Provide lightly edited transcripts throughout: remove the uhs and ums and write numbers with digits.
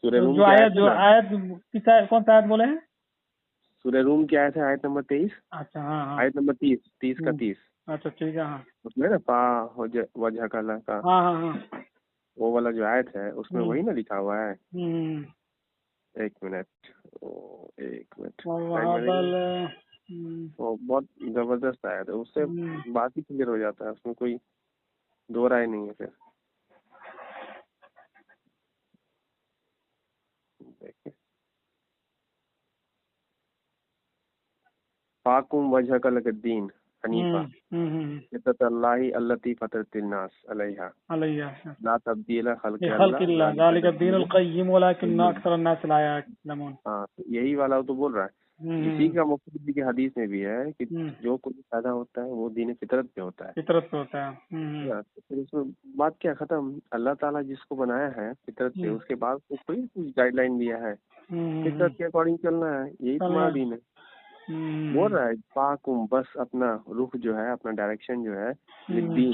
सूर्य तो रूम जो की आयत आयत है जो ना, आयत किस आयत, कौन सा आयत बोले हैं? सूर्य रूम की आयत है आयत नंबर 23, अच्छा हाँ हाँ। आयत नंबर 30, 30 का हम्म, 30। अच्छा ठीक है हाँ। उसमें ना पा वजह का हाँ हाँ हाँ। वो वाला जो आयत है उसमें हम्म वही ना लिखा हुआ है। हम्म। एक मिनट, ओ एक मिनट, और टाइम वहाँ मैनेजर। पर वो बहुत जबरदस्त आयत है, उससे हम्म, बात ही क्लियर हो जाता है, उसमें कोई दो राय नहीं है फिर। देखिए, फाकुम वजह का लकद्दीन हनीफा फितरतल्लाहि अल्लती फतरतिन्नास अलैहा अलैया ला तब्दीला खल्क़ अल्लाह लिखल्किल्लाह ज़ालिका ज़ालिका दीनुल दीनुल क़य्यिम वलाकिन्ना क़य्यिम। अक्सरन्नास ला यअलमून। हाँ, तो यही वाला वो तो बोल रहा है। इसी हम्म का मुफ्ती जी की हदीस में भी है कि हम्म। जो कुछ पैदा होता है वो दीन फितरत पे होता है। फितरत पे होता है। ना, तो फिर इसमें बात क्या खत्म। अल्लाह ताला जिसको बनाया है फितरत पे, हम्म उसके बाद उसको कोई कुछ गाइडलाइन दिया है, हम्म। फितरत के अकॉर्डिंग चलना है, यही चलना। तुम्हारा दीन है। बोल रहा है पाकुम, बस अपना रुख जो है, अपना डायरेक्शन जो है, हम्म लिद्दीन,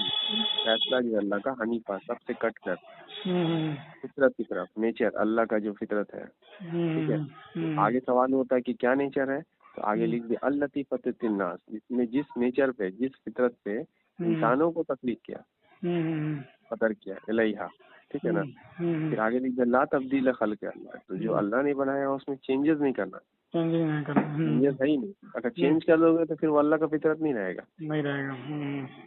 फैसला जो है अल्लाह का, हनीफा, सबसे कट कर, हम्म फितरत की तरफ, नेचर अल्लाह का जो फितरत है। ठीक है, तो हम्म आगे सवाल होता है कि क्या नेचर है, तो आगे हम्म लिख दिया अल्लती फतरतिन्नास, जिसने जिस नेचर पे, जिस फितरत पे हम्म इंसानों को तख्लीक किया, हम्म फतर किया, इलैहा। ठीक है ना, फिर आगे लिख दिया ला तब्दील खल्क़ अल्लाह, तो जो अल्लाह ने बनाया उसमें चेंजेस नहीं करना। चेंजिंग नहीं करना। चेंजेस है ही नहीं, अगर चेंज कर दोगे तो फिर वो अल्लाह का फितरत नहीं रहेगा। नहीं रहेगा।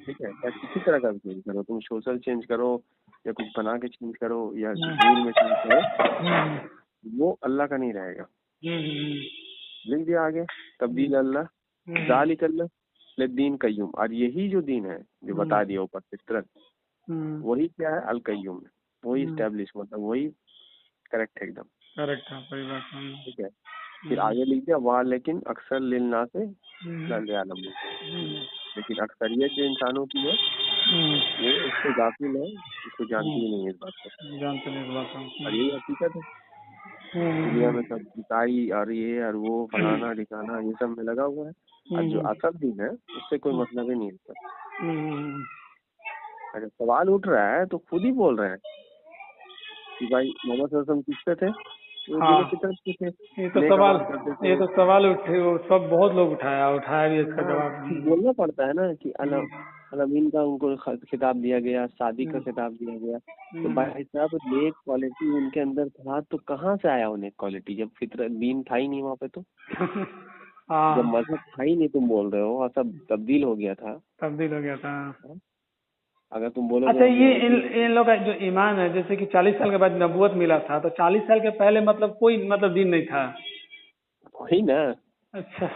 ठीक है, या किसी तरह का भी चेंज करो, तुम सोशल चेंज करो या कुछ बना के चेंज करो या रूल में चेंज करो, वो अल्लाह का नहीं रहेगा। लिख दिया आगे तब्दील अल्लाह ज़ालिक अल्लाह दीन कय्यूम, और यही जो दीन है जो बता दिया ऊपर फितरत, वही क्या है, अल कय्यूम, वही स्टैब्लिश, मतलब वही करेक्ट है एकदम। करेक्ट है, सही बात है। ठीक है, फिर आगे लिख दिया वाह लेकिन अक्सर लिलना से ला यालमून, लेकिन अक्सरियत जो इंसानों की है वो इससे गाफिल है, इसको जानती ही नहीं है इस बात को। जानते नहीं इस बात और यही को। हकीकत है, दुनिया में सब ईसाई और ये और वो फलाना ठिकाना ये सब में लगा हुआ है, और जो असल दिन है उससे कोई मतलब ही नहीं है। अगर सवाल उठ रहा है तो खुद ही बोल रहे हैं कि भाई मोहम्मद सल्लल्लाहु अलैहि वसल्लम किससे थे, वो हाँ, दीन फितरत के थे, ये तो नेक सवाल अमाल करते ये थे। तो सवाल उठे, वो सब बहुत लोग उठाया भी इसका हाँ, जवाब। फिर बोलना पड़ता है ना कि अलमीन का उनको खिताब दिया गया, सादी का खिताब दिया गया, तो भाई साहब नेक क्वालिटी उनके अंदर था, तो कहाँ से आया वो नेक क्वालिटी, जब फितरत दीन था ही नहीं वहाँ पे, तो जब हाँ, मजहब था ही नहीं, तुम बोल रहे हो, और सब तब्दील हो गया था। तब्दील हो गया था। हाँ? अगर तुम बोलोगे अच्छा, हम ये इन यहूदी हैं, इन लोग का जो ईमान है, जैसे कि 40 साल के बाद नबूवत मिला था, तो 40 साल के पहले मतलब कोई मतलब दिन नहीं था। वही ना, अच्छा।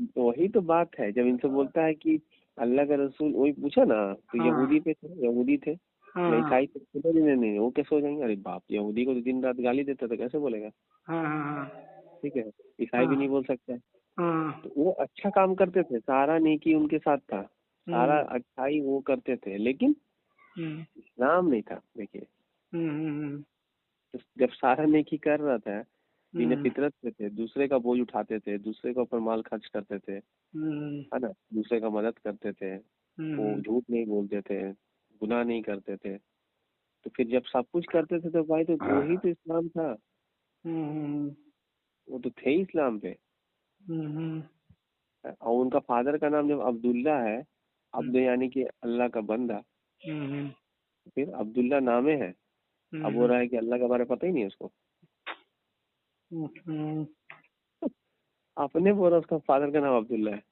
तो वही तो बात है, जब इनसे बोलता है कि अल्लाह का रसूल, वही पूछा ना, तो हाँ यहूदी पे थे, यहूदी थे या हाँ ईसाई थे, तो नहीं, वो कैसे हो जाएंगे, अरे बाप, यहूदी को तो दिन रात गाली देता था, कैसे बोलेगा। हाँ हाँ ठीक है, ईसाई हाँ भी नहीं बोल सकता है। हाँ तो वो अच्छा काम करते थे, सारा नेकी उनके साथ था, सारा हम्म अच्छाई वो करते थे, लेकिन हम्म इस्लाम नहीं था। देखिए, हम्म तो जब सारा नेकी कर रहा था, दीन हम्म फितरत पे थे, दूसरे का बोझ उठाते थे, दूसरे के ऊपर माल खर्च करते थे, हम्म है ना, दूसरे का मदद करते थे, वो हम्म झूठ नहीं बोलते थे, गुनाह नहीं करते थे, तो फिर जब सब कुछ करते थे तो भाई, तो वही तो इस्लाम था, हम्म वो तो थे ही इस्लाम पे। हम्म और उनका फादर का नाम जब अब्दुल्ला है, अब्द यानी कि अल्लाह का बंदा, हम्म फिर अब्दुल्ला नामे है, अब हो रहा है कि अल्लाह के बारे में पता ही नहीं है उसको। हम्म अपने बोला उसका फादर का नाम अब्दुल्ला है,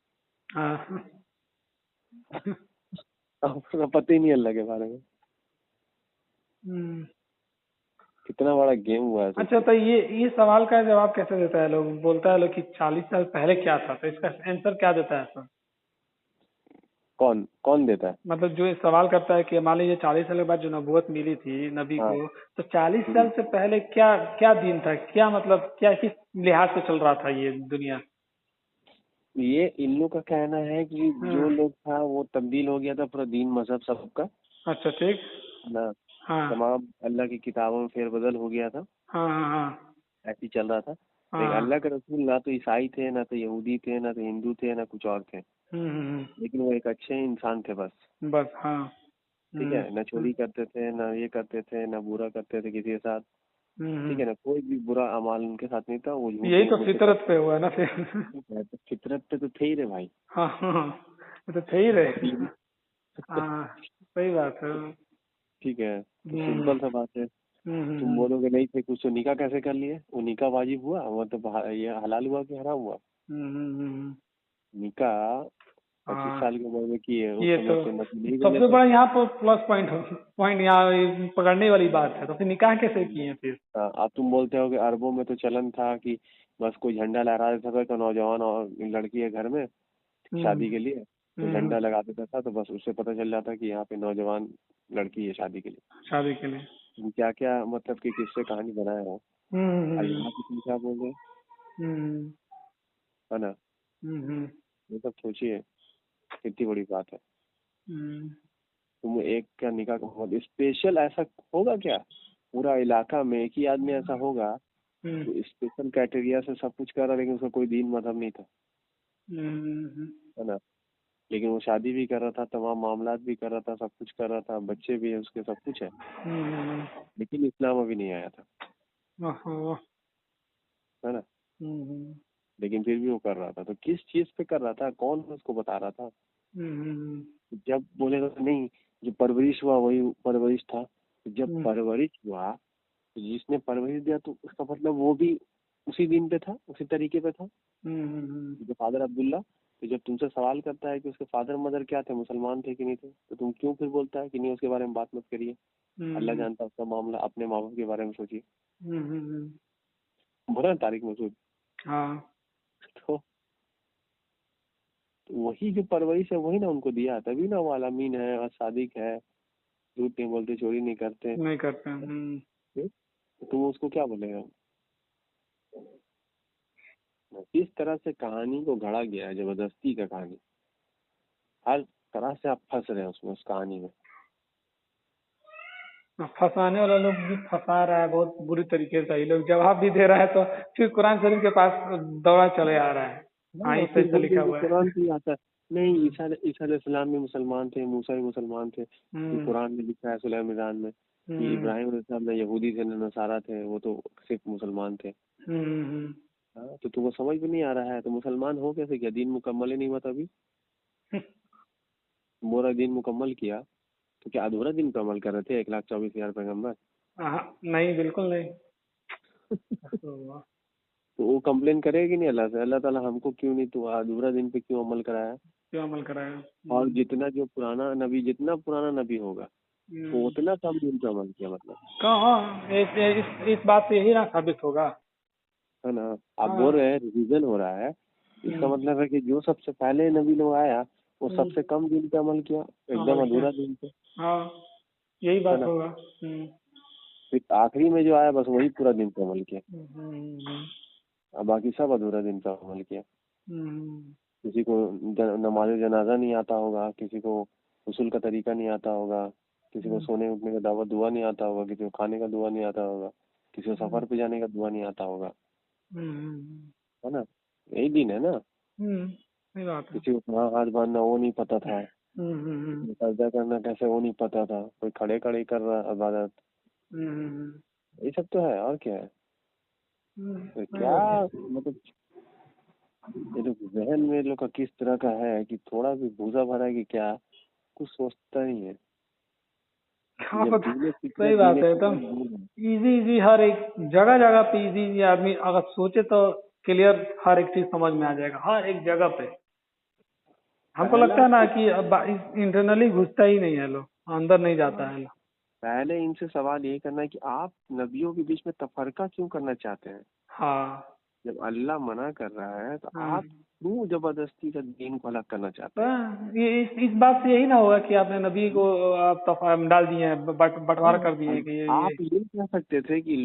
हाँ अब उसका पता ही नहीं अल्लाह के बारे में। हम्म। कितना बड़ा गेम हुआ है, अच्छा, सोचिए। तो ये सवाल का जवाब कैसे देता है लोग? बोलता है लोग कि 40 साल पहले क्या था, तो इसका आंसर क्या देता है सर? कौन कौन देता है? मतलब जो ये सवाल करता है कि मान लीजिए 40 साल के बाद जो नबूवत मिली थी नबी हाँ। को, तो 40 साल हम्म। से पहले क्या क्या दिन था, क्या मतलब क्या किस लिहाज से चल रहा था ये दुनिया? ये इन लोग का कहना है कि जो हाँ। लोग था वो तब्दील हो गया था, पूरा दीन मजहब सबका, अच्छा ठीक। है ना, हाँ तमाम अल्लाह की किताबों में फेरबदल हो गया था, हाँ हाँ ऐसे ही चल रहा था। हाँ लेकिन अल्लाह हाँ। के रसूल ना तो ईसाई थे, ना तो यहूदी थे, ना तो हिंदू थे, ना कुछ और थे, लेकिन वो एक अच्छे इंसान थे बस। बस हाँ। ठीक हम्म है, न चोरी करते थे, न ये करते थे, न बुरा करते थे किसी के साथ, ठीक है ना, कोई भी बुरा अमाल उनके साथ नहीं था, वो झूठ यही तो बोलते फितरत पे हुआ ना फिर। थे। तो फितरत पे तो थे ही रे भाई। हाँ हाँ, ये तो थे ही रहे। और बीवी हाँ, सही बात है। ठीक है, तो हम्म सिंपल सा बात है। तुम बोलोगे नहीं थे कुछ, तो निकाह कैसे कर लिए? वो निकाह वाजिब हुआ, वो तो ये हलाल हुआ कि हराम हुआ? निकाह 25 हाँ, साल की उम्र में की है, उस ये समय तो तो नबी नहीं बने सबसे थे। बड़ा यहाँ पर प्लस पॉइंट यहाँ ये पकड़ने वाली बात है। तो फिर निकाह कैसे किए फिर? हाँ, अब तुम बोलते हो कि अरबों में तो चलन था कि बस कोई झंडा लहरा देता था, तो नौजवान और लड़की है घर में हम्म शादी के लिए, तो हम्म झंडा लगा देता था, तो बस उससे पता चल जाता कि यहाँ पे नौजवान लड़की है शादी के लिए। शादी के लिए। तुम क्या क्या मतलब कि किससे कहानी बनाए हो, हम्म अल्लाह की तुम क्या बोल रहे हो, हम्म है ना? हम्म ये सब सोचिए, कितनी बड़ी बात है। हम्म तुम एक का निकाह का बहुत स्पेशल ऐसा होगा क्या? पूरा इलाका में एक ही आदमी ऐसा होगा हम्म जो स्पेशल क्राइटेरिया से सब कुछ कर रहा, लेकिन उसका कोई दीन मजहब नहीं था, हम्म है ना? लेकिन वो शादी भी कर रहा था, तमाम मामलात भी कर रहा था, सब कुछ कर रहा था, बच्चे भी है उसके, सब कुछ है, हम्म लेकिन इस्लाम अभी नहीं आया था, ओहो, है ना? हम्म लेकिन फिर भी वो कर रहा था, तो किस चीज पे कर रहा था, कौन उसको बता रहा था? हम्म जब बोलेगा तो नहीं, जो परवरिश हुआ वही परवरिश था, तो जब हम्म परवरिश हुआ तो जिसने परवरिश दिया तो उसका मतलब वो भी उसी दिन पे था, उसी तरीके पे था। हम्म जो फादर अब्दुल्ला, तो जब तुमसे सवाल करता है कि उसके फादर मदर क्या थे, मुसलमान थे कि नहीं थे, तो तुम क्यों फिर बोलता है कि नहीं उसके बारे में बात मत करिए, अल्लाह हम्म जानता है उसका मामला, अपने माँ बाप के बारे में सोचिए। हम्म बोला ना तारिक मसूद। हाँ, तो वही जो परवरिश है वही ना उनको दिया, तभी ना वो आलमीन है और सादिक है, झूठ नहीं बोलते, चोरी नहीं करते। नहीं करते। तो तुम उसको क्या बोलेगा? किस तरह से कहानी को गढ़ा गया है, जबरदस्ती का कहानी, हर तरह से आप फंस रहे हैं उसमें, उस कहानी में। फंसाने वाला लोग भी फंसा रहा है बहुत बुरी तरीके से। ये लोग जवाब भी दे रहा है तो फिर कुरान शरीफ के पास दौड़ा चले आ रहा है। हाँ, हाँ, इस फिर ऐसा बोल लिखा देंगे हुआ है। कुरान भी आता है। नहीं, हम्म ईसा अलैहिस्सलाम भी मुसलमान थे, मूसा भी मुसलमान थे, ये हम्म कुरान में लिखा है सूरह इमरान में। ये हम्म इब्राहिम अलैहिस्सलाम न यहूदी थे न नसारा थे, वो तो सिर्फ मुसलमान थे। हम्म हाँ, तो तुमको समझ में नहीं आ रहा है, तो मुसलमान हो कैसे गया? दीन मुकम्मल ही नहीं हुआ तभी। मोरा दीन मुकम्मल किया तो क्या अधूरा दिन पे अमल कर रहे थे 1,24,000 पैगम्बर? नहीं, बिल्कुल नहीं। तो तो वो कंप्लेन करेगी नहीं अल्लाह से, अल्लाह ताला हमको क्यों नहीं, तू अधूरा दिन पे क्यों अमल कराया? क्यों अमल कराया? और जितना पुराना नबी होगा वो हम्म। उतना कम दिन पे अमल किया, मतलब, कहाँ इस बात से यही ना साबित होगा। है ना? आप हाँ। बोल रहे हैं रिवीजन हो रहा है, इसका हम्म मतलब है कि जो सबसे पहले नबी लोग आया वो हम्म, सबसे कम दिन पे अमल किया, एकदम अमल किया। अधूरा दिन पे, हाँ, यही है बात ना? होगा। फिर आखिरी में जो आया बस वही पूरा दिन पे अमल किया, हम्म और बाकी सब अधूरा दिन पे अमल किया। हम्म किसी को नमाज जनाजा नहीं आता होगा, किसी को उसूल का तरीका नहीं आता होगा, किसी को हम्म सोने उठने का दावा दुआ नहीं आता होगा, किसी को खाने का दुआ नहीं आता होगा, किसी को हम्म सफर पे जाने का दुआ नहीं आता होगा, हम्म है ना? यही दिन है ना? सही बात है। किसी को कहाँ हाथ बांधना वो नहीं पता था, हम्म किसी को सजदा करना कैसे वो नहीं पता था, कोई खड़े खड़े कर रहा इबादत। हम्म ये सब तो है, और क्या है? तो सही क्या, बात है। मतलब, ये लोग जहन में लोग का किस तरह का है कि थोड़ा भी भूसा भरा है कि क्या, कुछ सोचता नहीं है। क्या जब पता। दीने सही फितरत बात दीने है एकदम। फितरत दूर है। इजी इजी हर एक जगह जगह पे इजी इजी आदमी अगर सोचे तो क्लियर हर एक चीज समझ में आ जाएगा हर एक जगह पे। हमको लगता पहला है ना कि अब इंटरनली घुसता ही नहीं है लोग, अंदर नहीं जाता है लोग। पहले इनसे सवाल यही करना है कि आप नबियों के बीच में तफरका क्यों करना चाहते हैं? हाँ। जब अल्लाह मना कर रहा है तो हाँ, आप क्यों जबरदस्ती का दीन को अलग करना चाहते हैं? ये इस बात से यही ना होगा कि आपने नबी को आप डाल दिए हैं, बंटवारा कर दिए हाँ, हैं कि ये। आप ये कह सकते थे कि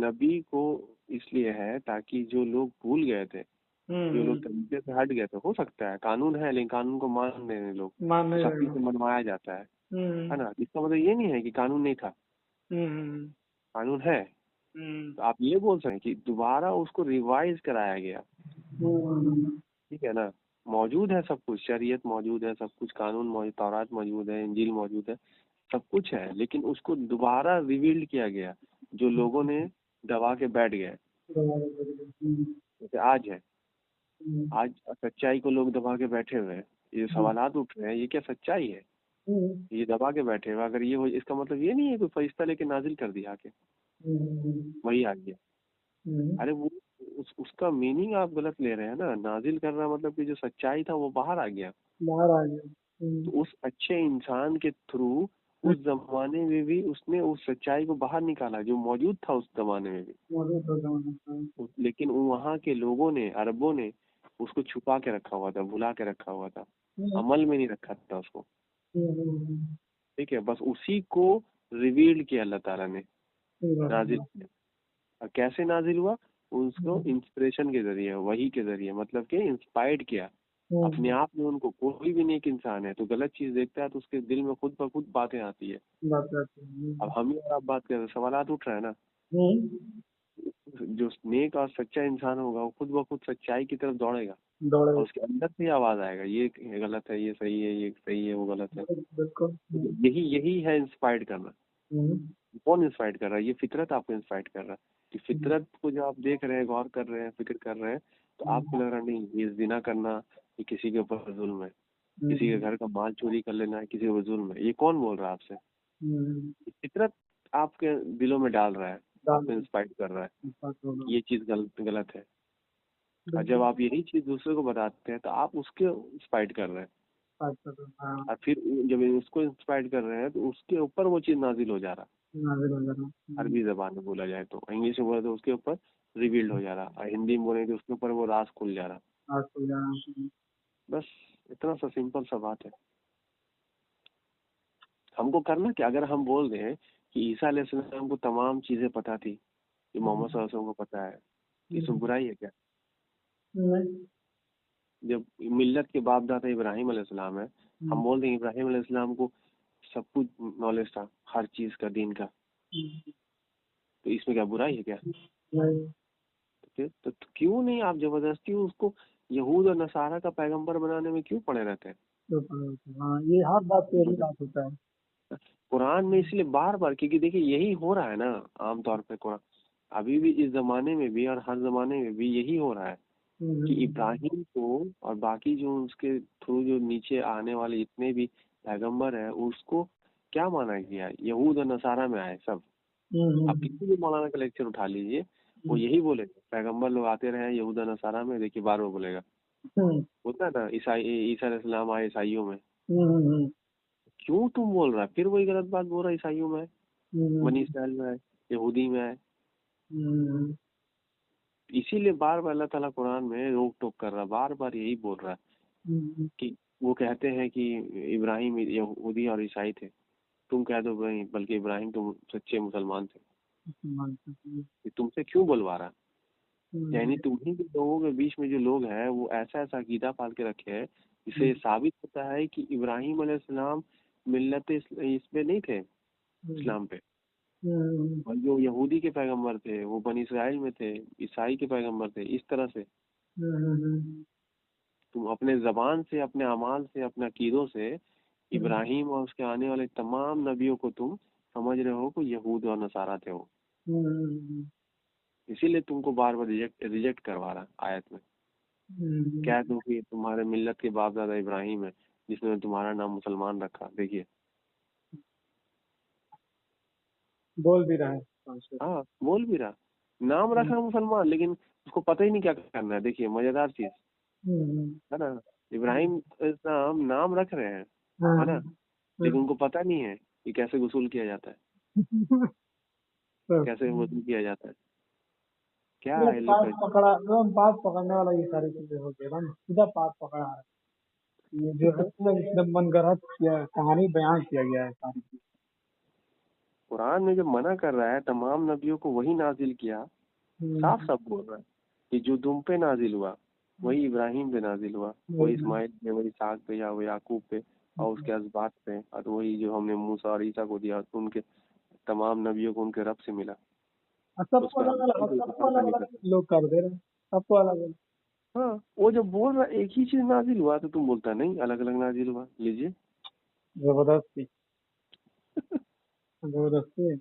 नबी को इसलिए है ताकि जो लोग भूल गए थे, जो लोग हम्म तरीके से हट गए थे, हो सकता है कानून है लेकिन कानून को मान रहे हैं लोग, मान तो नहीं रहे सख्ती लोग। से मनवाया जाता हम्म है ना? इसका मतलब ये नहीं है कि कानून नहीं था, हम्म कानून है। हम्म तो आप ये बोल सकते हैं कि दोबारा उसको रिवाइज कराया गया, हम्म ठीक है ना? मौजूद है सब कुछ, शरीयत मौजूद है, सब कुछ कानून मौजूद, तौरात मौजूद है, इंजील मौजूद है, सब कुछ है, लेकिन उसको दोबारा रिवील्ड किया गया। जो लोगों ने दबा के बैठ गए। जैसे आज है, आज सच्चाई को लोग दबा के बैठे हुए हैं, ये सवालात उठ रहे हैं, ये क्या सच्चाई है? ये दबा के बैठे हुए, अगर ये हो, इसका मतलब ये नहीं है कोई फरिश्ता लेके नाजिल कर दिया आके वही आ गया। अरे वो उसका मीनिंग आप गलत ले रहे हैं ना। नाजिल करना मतलब कि जो सच्चाई था वो बाहर आ गया। तो उस अच्छे इंसान के थ्रू उस जमाने में भी उसने उस सच्चाई को बाहर निकाला जो मौजूद था उस जमाने में भी। लेकिन वहाँ के लोगों ने, अरबों ने उसको छुपा के रखा हुआ था, भुला के रखा हुआ था, अमल में नहीं रखा था उसको। ठीक है, बस उसी को रिवील किया अल्लाह ताला ने, नाजिल किया। और कैसे नाजिल हुआ? उसको इंस्पिरेशन के जरिए, वही के जरिए, मतलब कि इंस्पायर्ड किया। अपने आप में उनको, कोई भी नेक इंसान है तो गलत चीज देखता है तो उसके दिल में खुद ब खुद बातें आती है। अब हम ही और आप बात कर रहे हैं, सवालात उठ रहा है ना। जो नेक और सच्चा इंसान होगा वो खुद ब खुद सच्चाई की तरफ दौड़ेगा और उसके अंदर से आवाज आएगा, ये गलत है, ये सही है, ये सही है, वो गलत है। यही यही है इंस्पायर्ड करना। कौन इंस्पायर्ड कर रहा है? ये फितरत आपको इंस्पायर्ड कर रहा है। कि फितरत को जब आप देख रहे हैं, गौर कर रहे हैं, फिक्र कर रहे हैं, तो आपको लग रहा नहीं ये जिना करना, ये किसी के ऊपर जुल्म है, किसी के घर का माल चोरी कर लेना है किसी के ऊपर जुल्म है। ये कौन बोल रहा है आपसे? फितरत आपके दिलों में डाल रहा है, आपको इंस्पायर्ड कर रहा है ये चीज गलत है। और जब आप यही चीज दूसरे को बताते हैं तो आप उसके इंस्पायर्ड कर रहे हैं। और फिर जब उसको इंस्पायर्ड कर रहे हैं तो उसके ऊपर वो चीज नाजिल हो जा रहा है। अरबी जबान में बोला जाए तो, इंग्लिश में बोले तो उसके ऊपर रिवील्ड हो जा रहा, और हिंदी में बोले तो उसके ऊपर वो राज खुल जा रहा। बस इतना सा सिंपल सा बात है। हमको करना क्या? अगर हम बोल दें कि ईसा अलैहिस्सलाम को तमाम चीजें पता थी, कि मोहम्मद सल्लल्लाहु अलैहि वसल्लम को पता है, इसमें बुराई है क्या? जब मिल्लत के बाप दादा इब्राहिम अलैहिस्सलाम है, हम बोल देंगे इब्राहिम अलैहिस्सलाम को सब कुछ नॉलेज था, हर चीज का, दीन का, तो इसमें क्या बुराई है क्या? तो क्यों नहीं आप जबरदस्ती उसको यहूद और नसारा का पैगंबर बनाने में क्यों पड़े रहते हैं? ये हर बात पे यही बात होता है कुरान में। इसलिए बार बार, क्योंकि देखिए यही हो रहा है ना आमतौर पे। कुरान अभी भी, इस जमाने में भी और हर जमाने में भी यही हो रहा है कि इब्राहिम को और बाकी जो उसके थ्रू जो नीचे आने वाले जितने भी पैगंबर है उसको क्या माना गया? यहूद और नसारा में आए सब। आप किसी भी मौलाना का लेक्चर उठा लीजिए, वो यही बोलेगा पैगंबर लोग आते रहे यहूद और नसारा में। देखिए बार बार बोलेगा, होता है ना, ईसा अलैहिस्सलाम आए ईसाइयों में। क्यों तुम बोल रहा है? फिर वही गलत बात बोल रहा है, ईसाइयों में आए, बनी इस्राइल में आए, यहूदी में आए। इसीलिए बार बार अल्लाह ताला कुरान में रोक टोक कर रहा है, बार बार यही बोल रहा है कि वो कहते हैं कि इब्राहिम यहूदी और ईसाई थे, तुम कह दो भाई बल्कि इब्राहिम तुम सच्चे मुसलमान थे। तुमसे क्यों बुलवा रहा? यानी तुम्ही के लोगों के बीच में जो लोग हैं वो ऐसा ऐसा अकीदा पाल के रखे हैं, इससे साबित होता है कि इब्राहिम अलैहिस्सलाम मिल्लत इसमें नहीं थे, इस्लाम पे। और जो यहूदी के पैगंबर थे वो बनी इस्राइल में थे, ईसाई के पैगंबर थे। इस तरह से तुम अपने जबान से, अपने अमाल से, अपने अकीदों से इब्राहिम और उसके आने वाले तमाम नबियों को तुम समझ रहे हो कि यहूद और नसारा थे वो। इसीलिए तुमको बार बार रिजेक्ट करवा रहा आयत में। कह दो कि तुम्हारे मिल्लत के बाप दादा इब्राहिम है जिसने तुम्हारा नाम मुसलमान रखा। देखिए बोल भी रहा है, हाँ बोल भी रहा, नाम रखा मुसलमान, लेकिन उसको पता ही नहीं क्या करना है। देखिए मजेदार चीज है ना, इब्राहिम इस्लाम नाम रख रहे हैं, है ना, लेकिन उनको पता नहीं है कि कैसे वसूल किया जाता है, कैसे वसूल किया जाता है। क्या है लोग का? पास पकड़ने वाला ये सारी चीजें हो गया ना, सीधा पास पकड़ा है। ये जो है एकदम मनगढ़ंत किया कहानी बयान किया गया है सारी चीज। कुरान में जब मना कर रहा है तमाम नबियों को वही नाजिल किया, साफ साफ बोल रहा है कि जो तुम पे नाजिल हुआ वही इब्राहिम पे नाजिल हुआ, वही इस्माइल पे, वही इसहाक पे, या वही याकूब पे और उसके असबात पे, और वही जो हमने मूसा और ईसा को दिया उनके तमाम नबियों को उनके रब से मिला। सबको अलग अलग लोग कर दे रहे हैं, सबको अलग अलग। हाँ, वो जब बोल रहा एक ही चीज नाजिल हुआ तो तुम बोलता नहीं अलग अलग नाजिल हुआ। लीजिए जबरदस्ती जबरदस्ती है।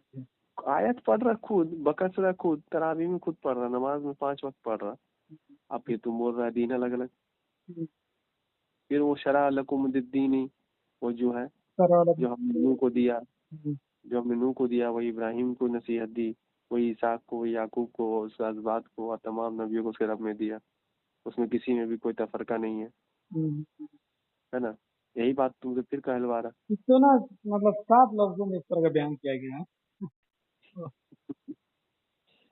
आयत पढ़ रहा खुद, बकस रहा खुद, तरावी में खुद पढ़ रहा, नमाज में 5 वक्त पढ़ रहा। अब फिर तुम बोल रहा है दीन अलग अलग। फिर वो शरा लकुम दीनी, वो जो है जो हमने नूह को दिया, जो हमने नूह को दिया, वही इब्राहिम को नसीहत दी, वही इसाक को, वही याकूब को, उस अज़बात को और तमाम नबियों को उसके रब में दिया। उसमें किसी में भी कोई तफरका नहीं है ना। यही बात तुमसे फिर कहलवा रहा। इसको ना मतलब 7 लफ्जों में इस तरह का बयान किया गया है।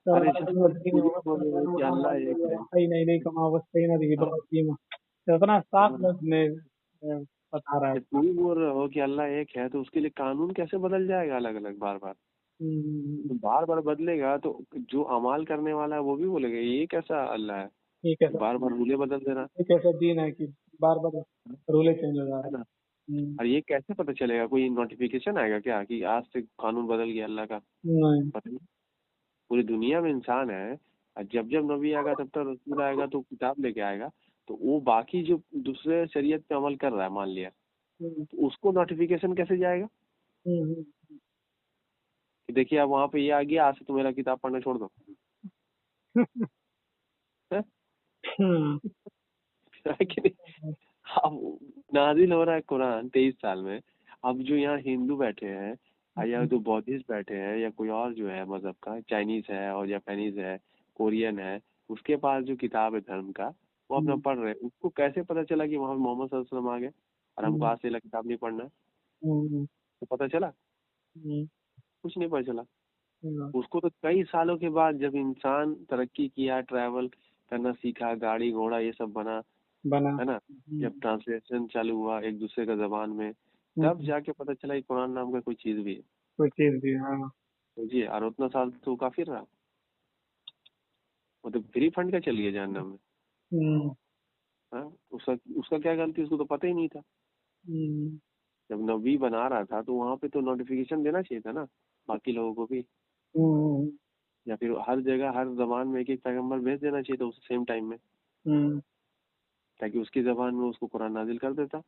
अरे जब तुम ये बोल रहे हो कि अल्लाह एक है, इतना साफ लफ्ज में बता रहा है। जब तुम ही बोल रहे हो कि अल्लाह एक है, तो उसके लिए कानून कैसे बदल जाएगा अलग अलग बार बार? तो बार बार बदलेगा तो जो अमाल करने वाला है वो भी बोलेगा ये कैसा अल्लाह है, ये कैसा बार बार रूले बदल दे रहा ये कैसा दीन है कि बार बार रूले चेंज हो जा है रहा ना। है। और ये कैसे पता चलेगा? कोई नोटिफिकेशन आएगा क्या कि आज से कानून बदल गया अल्लाह का? नहीं। पता नहीं। पूरी दुनिया में इंसान है, और जब जब नबी आएगा तब तक रसूल आएगा तो किताब लेके आएगा, तो वो बाकी जो दूसरे शरीयत पे अमल कर रहा है मान लिया, तो उसको नोटिफिकेशन कैसे जाएगा कि देखिए अब वहाँ पे ये आ गया, आज से तुम मेरा किताब पढ़ना छोड़ दो। है? है कि नहीं? अब नाजिल हो रहा है कुरान 23 साल में। अब जो यहाँ हिंदू बैठे हैं, या जो बौद्धिस्ट बैठे हैं, या कोई और जो है मजहब का, चाइनीज है और जापानीज है, कोरियन है, उसके पास जो किताब है धर्म का, वो अपना पढ़ रहे हैं। उसको कैसे पता चला कि वहाँ मोहम्मद सल्लल्लाहु अलैहि वसल्लम आ गए और हमको आज से किताब नहीं पढ़ना है? तो पता चला? कुछ नहीं पता चला। उसको तो कई सालों के बाद जब इंसान तरक्की किया, ट्रैवल करना सीखा, गाड़ी घोड़ा ये सब बना, है ना, जब ट्रांसलेशन चालू हुआ एक दूसरे का जबान में, तब जाके पता चला कि कुरान नाम का कोई चीज भी है। कोई चीज भी, हाँ। समझिए, और उतना साल तो वो काफिर रहा, वो तो फ्री फंड का चल गया जहन्नम में। हाँ, उसका उसका क्या गलती, उसको तो पता ही नहीं था। जब नबी बना रहा था तो वहाँ पे तो नोटिफिकेशन देना चाहिए था ना बाकी लोगों को भी, या फिर हर जगह हर जबान में एक एक पैगंबर भेज देना चाहिए था उस सेम टाइम में, ताकि उसकी जबान में उसको कुरान नाजिल कर देता।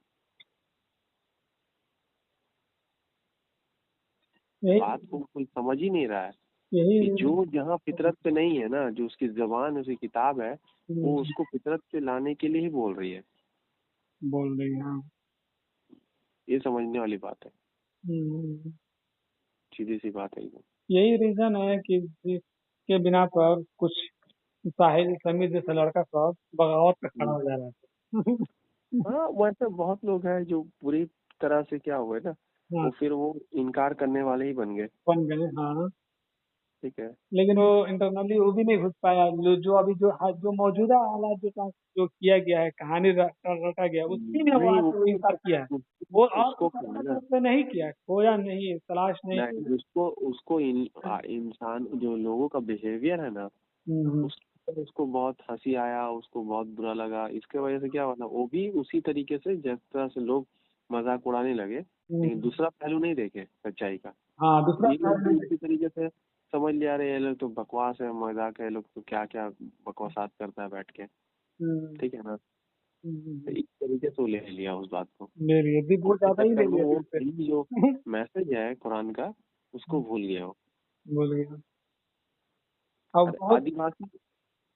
बात को कोई समझ ही नहीं रहा है कि जो जहाँ फितरत पे नहीं है ना, जो उसकी जबान उसकी किताब है, वो उसको फितरत पे लाने के लिए ही बोल रही है। हाँ। ये समझने वाली बात है, सीधी सी बात है ये। यही रीजन है कि जिसके बिना पर कुछ साहिल समीर जैसा लड़का सब बगावत पे खड़ा हो जा रहा है। हाँ, वैसे बहुत लोग हैं जो पूरी तरह से क्या हुए ना, वो फिर वो इनकार करने वाले ही बन गए। बन गए, हाँ। ठीक है, लेकिन वो इंटरनली वो भी नहीं घुस पाया, जो अभी जो मौजूदा हालात जो किया गया है, कहानी रटा गया, उसी में वो नहीं आके वो इंकार किया है। वो और उसको उसका रूप में नहीं किया, खोया नहीं, तलाश नहीं नहीं, उसको उसको इंसान जो लोगों का बिहेवियर है ना, उसको बहुत हंसी आया, उसको बहुत बुरा लगा। इसके वजह से क्या हुआ ना, वो भी उसी तरीके से जिस तरह से लोग मजाक उड़ाने लगे, लेकिन दूसरा पहलू नहीं देखे सच्चाई का। हाँ, दूसरा ये लोग भी उसी तरीके से समझ लिया, रहे ये लोग तो बकवास है, मजाक है, लोग तो क्या क्या बकवासात करता है बैठ के। ठीक है ना, तो इस तरीके से वो ले लिया उस बात को, ले लिए भी, बहुत ज्यादा ही ले चक्कर में लिए वो दिल पे। जो मैसेज है कुरान का उसको भूल गया वो। बोल गया। अब बहुत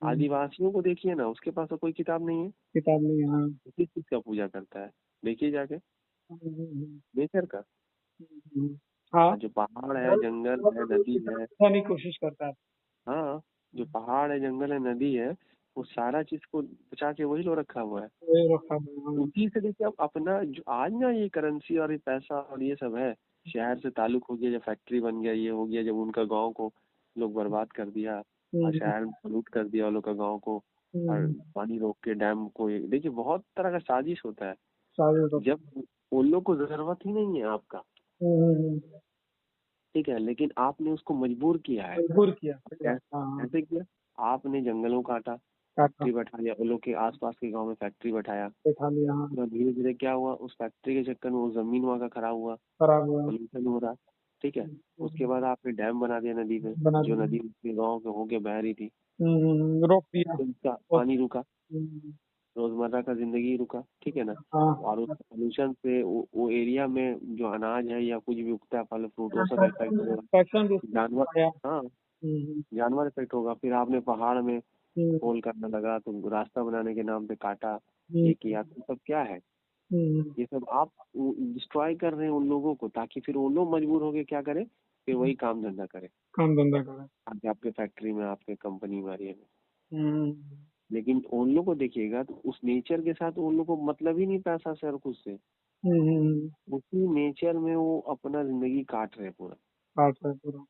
आदिवासियों को देखिए ना, उसके पास तो कोई किताब नहीं है, किताब नहीं, हाँ। किस चीज का पूजा करता है? देखिए जाके, नेचर का। हाँ, जो पहाड़ है, जंगल है, नदी है, की कोशिश करता है। हाँ, जो पहाड़ है, जंगल है, नदी है, वो सारा चीज को बचा के वही लो रखा हुआ है। वही रखा हुआ है। उसी से देखिए अब अपना जो आज ना ये करेंसी और ये पैसा और ये सब है, शहर से ताल्लुक हो गया, जब फैक्ट्री बन गया, ये हो गया, जब उनका गांव को लोग बर्बाद कर दिया और शहर में लूट कर दिया उन लोग का गाँव को, और पानी रोक के डैम को, देखिए बहुत तरह का साजिश होता है जब उन लोग को जरूरत ही नहीं है आपका। ठीक है, लेकिन आपने उसको मजबूर किया है। मजबूर किया। कैसे किया? आपने जंगलों काटा, फैक्ट्री बैठा लिया, उन लोग के आसपास के गांव में फैक्ट्री बैठाया, बैठा लिया, हाँ। तो धीरे धीरे क्या हुआ, उस फैक्ट्री के चक्कर में वो जमीन वहाँ का खराब हुआ, खराब हुआ, पोल्यूशन हो रहा। ठीक है, उसके बाद आपने डैम बना दिया नदी में, जो नदी उसके गाँव के होके बह रही थी, रोक दिया, तो उसका पानी रुका। रोजमर्रा का जिंदगी रुका, ठीक है ना। हाँ और उस पोल्यूशन से वो एरिया में जो अनाज है या कुछ भी उगता है, फल फ्रूट, वो सब इफेक्ट होगा, इंफेक्शन भी जानवर, आया। हाँ जानवर इफेक्ट होगा। फिर आपने पहाड़ में हम्म, होल करने लगा, तो रास्ता बनाने के नाम पे काटा, हम्म, ये किया, तो सब क्या है, हम्म, ये सब आप डिस्ट्रॉय कर रहे हैं उन लोगों को, ताकि फिर वो लोग मजबूर होके क्या करें, फिर वही काम धंधा करें काम धंधा करें। आगे आपके फैक्ट्री में, आपके कंपनी में, ये में। हम्म, लेकिन उन लोग को देखिएगा तो उस नेचर के साथ उन लोग को मतलब ही नहीं पैसा से और कुछ से, उसी नेचर में वो अपना जिंदगी काट रहे हैं पूरा, बात है पूरा।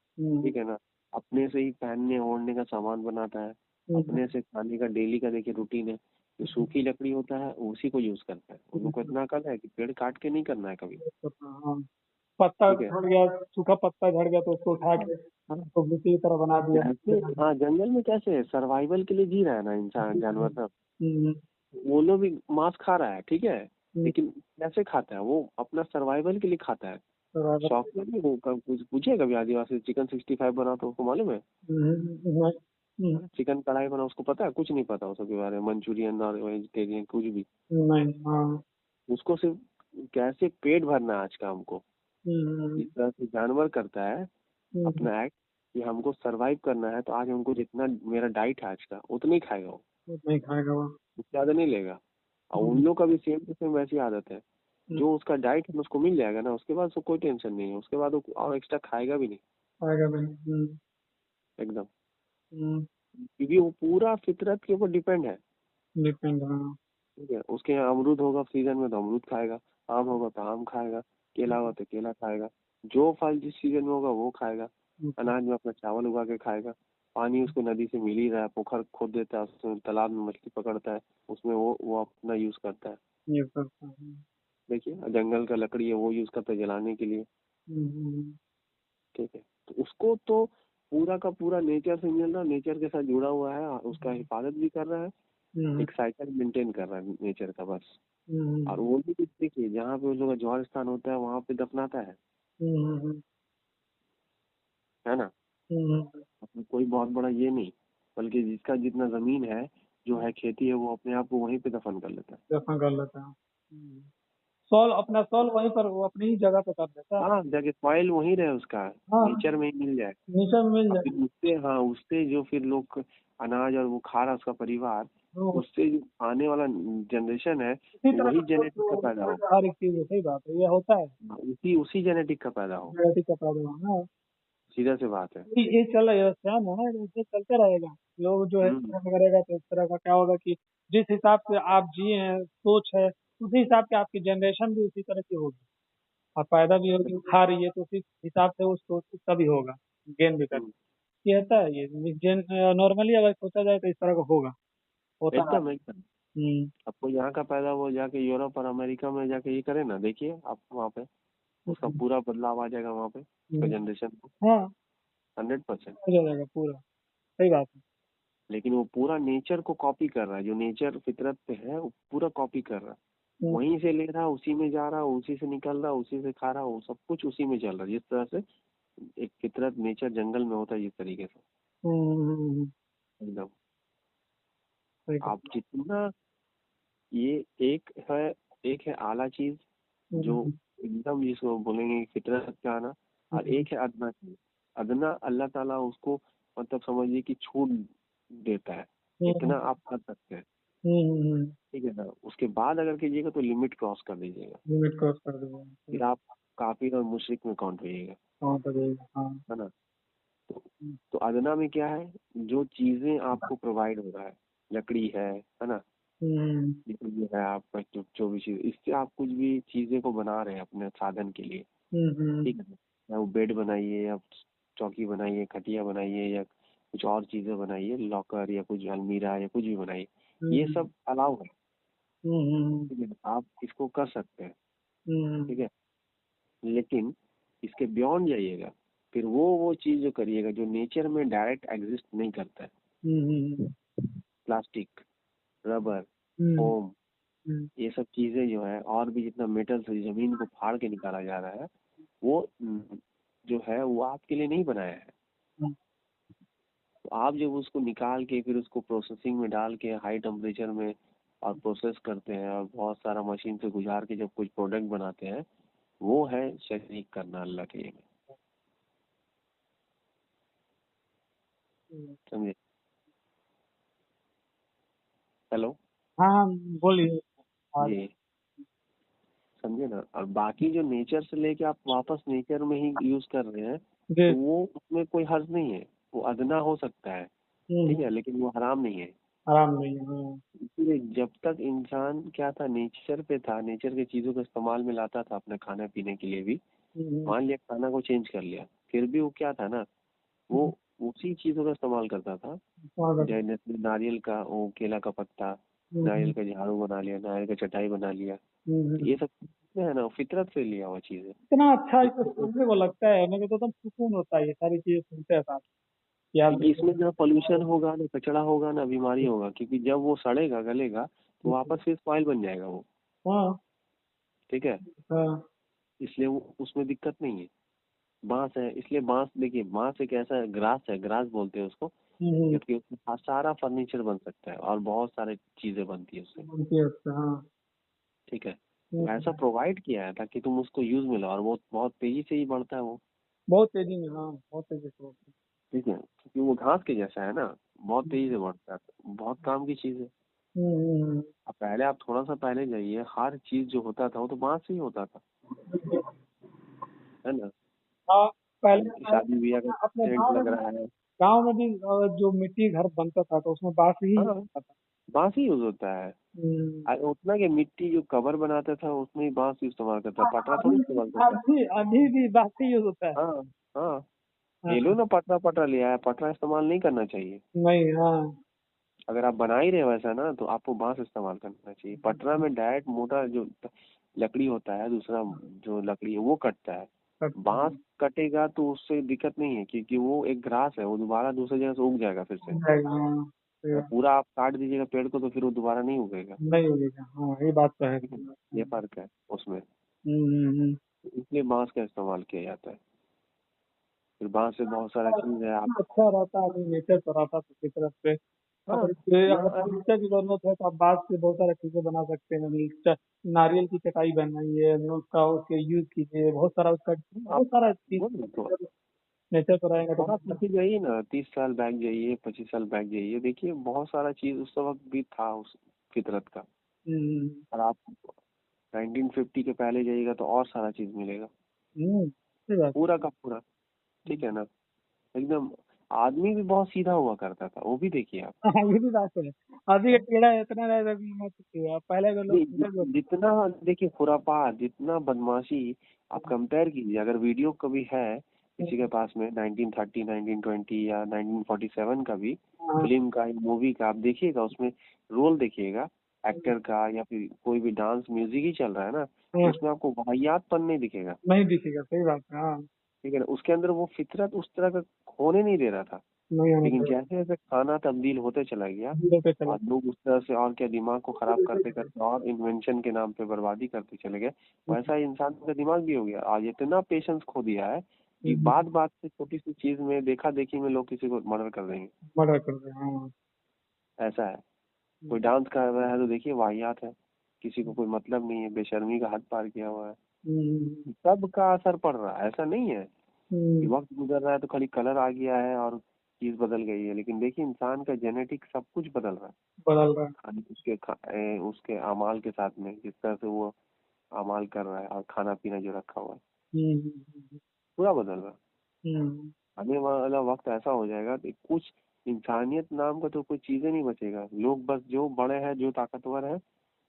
ठीक है ना। अपने से ही पहनने ओढ़ने का सामान बनाता है, अपने से खाने का डेली का देखिए रूटीन है, जो सूखी लकड़ी होता है उसी को यूज करता है। उन लोग को इतना अकल है कि पेड़ काट के नहीं करना है कभी, हाँ, पत्ता ठीक है। झड़ गया, सूखा पत्ता झड़ गया तो उसको उठा हाँ, के हाँ। उसको भूसी की तरह बना दिया। जैसे हाँ, जंगल में कैसे सर्वाइवल के लिए जी रहा है ना इंसान, जानवर सब, हम्म, वो लोग भी मांस खा रहा है, ठीक है, हम्म, लेकिन कैसे खाता है, वो अपना सर्वाइवल के लिए खाता है, बराबर। शौक के लिए। वो कुछ पूछे कभी आदिवासी चिकन 65 बना तो उसको मालूम है, चिकन कढ़ाई बना उसको पता है, कुछ नहीं पता उसके बारे में, मंचूरियन और वेजिटेरियन कुछ भी। नहीं, हाँ। उसको सिर्फ कैसे पेट भरना है आज का हमको, हम्म, इस तरह से जानवर करता है हम्म, अपना एक्ट, कि हमको सरवाइव करना है, तो आज हमको जितना मेरा डाइट है आज का उतना ही खाएगा वो, नहीं खाएगा वो। उससे ज्यादा नहीं लेगा। और उन लोग का भी सेम टू सेम वैसी आदत है, जो उसका डाइट है उसको मिल जाएगा ना, उसके बाद उसको कोई टेंशन नहीं है, उसके बाद वो और एक्स्ट्रा खाएगा भी नहीं, खाएगा भी नहीं। एकदम, हम्म, क्योंकि वो पूरा फितरत के ऊपर डिपेंड है, डिपेंड। हाँ। ठीक है। उसके यहाँ अमरूद होगा सीजन में तो अमरूद खाएगा, आम होगा तो आम खाएगा, केला होगा तो केला खाएगा, जो फल जिस सीजन में होगा वो खाएगा। अनाज में अपना चावल उगा के खाएगा, पानी उसको नदी से मिल ही रहा है, पोखर खोद देता है, उसमें तालाब में मछली पकड़ता है, उसमें वो अपना यूज करता है। ये करता है। देखिए जंगल का लकड़ी है वो यूज करता है जलाने के लिए, हम्म, ठीक है। तो उसको तो पूरा का पूरा नेचर से मिल रहा है, नेचर के साथ जुड़ा हुआ है, और उसका हिफाजत भी कर रहा है, हम्म, एक साइकिल मेंटेन कर रहा है नेचर का, बस। और हम्म, वो भी कुछ देखिए, जहाँ पे उन लोगों का जौहर स्थान होता है वहां पे दफनाता है ना। हम्म, अपना कोई बहुत बड़ा ये नहीं, बल्कि जिसका जितना जमीन है, जो है खेती है, वो अपने आप को वहीं पे दफन कर लेता है। दफन कर लेता है। सॉल्व अपना सॉल्व वहीं पर वो अपनी ही जगह पे कर देता है। हाँ, जाके सॉइल वहीं रहे उसका, हाँ, नेचर में ही मिल जाए। नीचे में मिल और जाए। फिर उससे, हाँ, उससे जो फिर लोग अनाज और वो खा रहा है उसका परिवार, वो उससे जो आने वाला जनरेशन है, इसी तरह वही का जेनेटिक का पैदा हो, हर एक चीज है। सही बात है, ये होता है। उसी उसी जेनेटिक का पैदा हो, जेनेटिक का प्रॉब्लम है। सीधा सी बात है। ये चल रहा है, क्या है ना, ये चलते रहेगा। लोग जो है इस हम्म, तरह का करेगा तो इस तरह का क्या होगा कि जिस हिसाब से आप जिए हैं, सोच है, उसी हिसाब से आपकी जनरेशन भी उसी तरह की होगी। और पैदा भी होगी, खा रही है, तो उसी हिसाब से उस सोच उसका भी होगा, गेन भी कर। हम्म, ये होता है, ये जेन नॉर्मली अगर सोचा जाए तो इस तरह का होगा, होता है। एकदम एकदम। हम्म, आपको यहाँ का पैदा वो जाके यूरोप और अमेरिका में जाके ये करे ना, देखिए आप वहाँ पे उसका हम्म, पूरा बदलाव आ जाएगा वहाँ पे, उसका हम्म, जनरेशन को, हाँ, 100%। हो जाएगा पूरा। सही बात है। लेकिन वो पूरा नेचर को कॉपी कर रहा है, जो नेचर फितरत पे है वो पूरा कॉपी कर रहा है, हम्म, वहीं से ले रहा है, उसी में जा रहा है, उसी से निकल रहा है, उसी से खा रहा है, वो सब कुछ उसी में चल रहा है, जिस तरह से एक फितरत नेचर जंगल में होता है, जिस तरीके से, एकदम। सही आप कहा। जितना ये एक है आला चीज, जो हम्म, एकदम जिसको बोलेंगे फितरत का आना, और हम्म, एक है अदना चीज। अदना अल्लाह ताला उसको मतलब समझिए कि छूट देता है, हम्म, इतना आप कर सकते हैं, हम्म, ठीक है ना। उसके बाद अगर कीजिएगा तो लिमिट क्रॉस कर दीजिएगा, लिमिट क्रॉस कर देगा। फिर आप काफिर और मुशरिक में काउंट होइएगा, कहाँ पर जाएगा? हाँ। है ना। तो अदना में क्या है, जो चीजें आपको प्रोवाइड हो रहा है, लकड़ी है ना, हम्म, ये है आपका जो भी चीज, इससे आप कुछ भी चीजें को बना रहे हैं अपने साधन के लिए, ठीक है ना। या वो बेड बनाइए, या चौकी बनाइए, खटिया बनाइए, या कुछ और चीजें बनाइए, लॉकर या कुछ अलमीरा या कुछ भी बनाइए, ये हम्म, सब अलाउ है, हम्म, ठीक है ना? आप इसको कर सकते हैं, हम्म, ठीक है। लेकिन इसके बियॉन्ड जाइएगा, फिर वो चीज जो करिएगा जो नेचर में डायरेक्ट एग्जिस्ट नहीं करता है, हम्म, प्लास्टिक, रबर, हम्म, फोम, ये सब चीजें जो है, और भी जितना मेटल से जमीन को फाड़ के निकाला जा रहा है, वो जो है वो आपके लिए नहीं बनाया है। तो आप जब उसको निकाल के फिर उसको प्रोसेसिंग में डाल के हाई टेम्परेचर में और प्रोसेस करते हैं और बहुत सारा मशीन से गुजार के जब कुछ प्रोडक्ट बनाते हैं, वो है शरीक करना अल्लाह के लिए। समझे? हेलो हाँ हाँ, बोलिए। और जी, समझे ना। और बाकी जो नेचर से लेके आप वापस नेचर में ही यूज कर रहे हैं, जी। तो वो उसमें कोई हर्ज नहीं है, वो अदना हो सकता है, ठीक हम्म, है, लेकिन वो हराम नहीं है। आराम नहीं है। हाँ। इसलिए जब तक इंसान क्या था, नेचर पे था, नेचर के चीजों को इस्तेमाल में लाता था अपने खाने पीने के लिए भी, हम्म, मान लिया खाना को चेंज कर लिया, फिर भी वो क्या था ना, वो हम्म, उसी चीजों का इस्तेमाल करता था। स्वागत। जैसे नारियल का वो केला का पत्ता, हम्म, नारियल का झाड़ू बना लिया, नारियल का चटाई बना लिया, तो हम्म। ये सब चीजें है ना, फितरत से लिया हुआ चीज है। इतना अच्छा इसे इसमें सुनने को लगता है, मेरे को तो एकदम सुकून होता है ये सारी चीजें सुनते हैं साथ। कि आप देखो। इसमें ना पोल्यूशन होगा, ना कचरा होगा, ना बीमारी होगा, क्योंकि जब वो सड़ेगा गलेगा तो वापस फिर स्पॉइल बन जाएगा वो, हाँ ठीक है। हाँ। इसलिए वो उसमें दिक्कत नहीं है। बांस है, इसलिए बांस देखिए, बांस एक ऐसा ग्रास है, ग्रास बोलते हैं उसको, हम्म, क्योंकि उसमें सारा फर्नीचर बन सकता है और बहुत सारी चीजें बनती है उससे, बनती है उससे, हाँ। ठीक है। तो ऐसा हम्म, प्रोवाइड किया है ताकि तुम उसको यूज में लो, और वो बहुत तेजी से ही बढ़ता है वो, बहुत तेजी में, हाँ बहुत तेजी से होती ठीक है, क्योंकि वो घास के जैसा है ना, बहुत है। तेजी से बढ़ता है, तो बहुत काम की चीज है। हम्म, अब पहले आप थोड़ा सा पहले जाइए, हर चीज जो होता था वो तो बांस से ही होता था, है ना। हाँ। पहले शादी ब्याह का पहले अपने टेंट लग रहा है, गांव में भी जो मिट्टी घर बनता था तो उसमें बांस ही हाँ, होता था। बांस ही यूज होता है। हम्म। उतना कि मिट्टी जो कवर बनाता था उसमें ही बांस इस्तेमाल करता, पटरा थोड़ी अभी भी इस्तेमाल करता है। अभी अभी भी बांस ही यूज होता है। हाँ हाँ, ये लो हाँ। ना, पटरा पटरा लिया है, पटरा इस्तेमाल नहीं करना चाहिए। नहीं। हाँ। अगर आप बना ही रहे हो वैसा ना, तो आपको बांस इस्तेमाल करना चाहिए। पटरा में डायरेक्ट मोटा जो लकड़ी होता है, दूसरा जो लकड़ी है वो कटता है। अच्छा। बांस कटेगा तो उससे दिक्कत नहीं है, क्योंकि वो एक घास है, वो दोबारा दूसरी जगह से उग जाएगा फिर से। हाँ, सही और बात। पूरा आप काट दीजिएगा पेड़ को तो फिर वो दोबारा नहीं उगेगा, नहीं होगा, हाँ ये बात तो है। ठीक है। ये फर्क है उसमें, हम्म। इसलिए बांस का इस्तेमाल किया जाता है। फिर बांस से बहुत सारा चीज है आप, अच्छा रहता है, अभी नेचर पर आता है उसकी तरफ से। हाँ, अगर अरे फर्नीचर की जरूरत है तो आप बांस से बहुत सारी चीजें बना सकते हैं। नारियल की चटाई बनाइए, उसका उसके यूज कीजिए, बहुत सारा उसका आप बहुत सारा चीज। बोल तो नेचर पर रहेगा तो थोड़ा पीछे जाइए ना, 30 साल बैक जाइए, 25 साल बैक जाइए, देखिए बहुत सारा चीज उस वक्त भी था उस फितरत का। हम्म, और आप 1950 के पहले जाइएगा तो और सारा चीज मिलेगा, सही बात। पूरा का पूरा, ठीक है ना, एकदम। आदमी भी बहुत सीधा हुआ करता था, वो भी देखिए आप। हाँ ये भी बात है। अभी का टेढ़ा इतना रहेगा कि मत पूछिए। पहले के लोग सीधे जो। जितना देखिए खुरापात, जितना बदमाशी आप कंपेयर कीजिए, अगर वीडियो कभी है किसी के पास में 1930, 1920 या 1947 का भी हाँ, फिल्म का, मूवी का, आप देखिएगा उसमें रोल देखिएगा एक्टर का, या फिर कोई भी डांस म्यूजिक ही चल रहा है ना, तो हाँ, उसमें आपको वाहियातपन नहीं दिखेगा, नहीं दिखेगा, सही बात है। हाँ। ठीक है ना। उसके अंदर वो फितरत उस तरह का होने नहीं दे रहा था। नहीं होना लेकिन चाहिए। जैसे जैसे खाना तब्दील होते चला गया, धीरे पे चला। और लोग उस तरह से और क्या दिमाग को खराब करते करते और इन्वेंशन के नाम पे बर्बादी करते चले गए, वैसा ही इंसान का दिमाग भी हो गया। आज इतना पेशेंस खो दिया है कि बात बात से, छोटी सी चीज में, देखा देखी में लोग किसी को मर्डर कर देंगे, मर्डर कर दे। हाँ। ऐसा है। कोई डांस कर रहा है तो देखिए वाहियात है, किसी को कोई मतलब नहीं है, बेशर्मी का हद पार किया हुआ है। हम्म, सबका असर पड़ रहा है, ऐसा नहीं है कि हम्म, वक्त गुजर रहा है तो खाली कलर आ गया है और चीज बदल गई है। लेकिन देखिए इंसान का जेनेटिक सब कुछ बदल रहा है, बदल रहा है। खाली उसके अमाल के साथ में, जिस तरह से वो अमाल कर रहा है और खाना पीना जो रखा हुआ है, हम्म, पूरा बदल रहा है। हम्म, आने वाला वक्त ऐसा हो जाएगा कि कुछ इंसानियत नाम का तो कोई चीजें नहीं बचेगा। लोग बस जो बड़े हैं, जो ताकतवर है,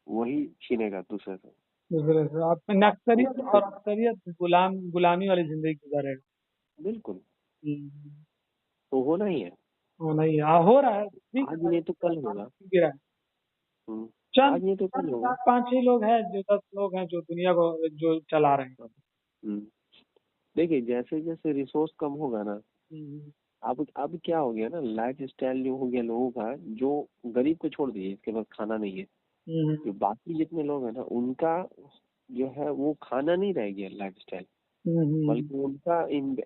वही छीनेगा दूसरे से। दूसरे से आप अक्सरियत, कुछ और अक्सरियत गुलामी वाली जिंदगी गुजारेगा। बिल्कुल, हम्म, तो होना ही है। वो नहीं, हाँ हो रहा है, दिख आज रहा है, नहीं तो कल सामने होगा। दिख रहा है। हम्म, चंद आज नहीं तो कल चंद होगा। चार पांच ही लोग हैं, जो 10 लोग हैं जो दुनिया को जो चला रहे हैं। हम्म, देखिए जैसे जैसे रिसोर्स कम होगा ना, हम्म, अब क्या हो गया ना, लाइफ स्टाइल जो हो गया लोगों का, जो गरीब को छोड़ दीजिए, इसके पास खाना नहीं है, हम्म, जो बाकी जितने लोग हैं ना, उनका जो है वो खाना नहीं रह गया लाइफ स्टाइल, हम्म, बल्कि उनका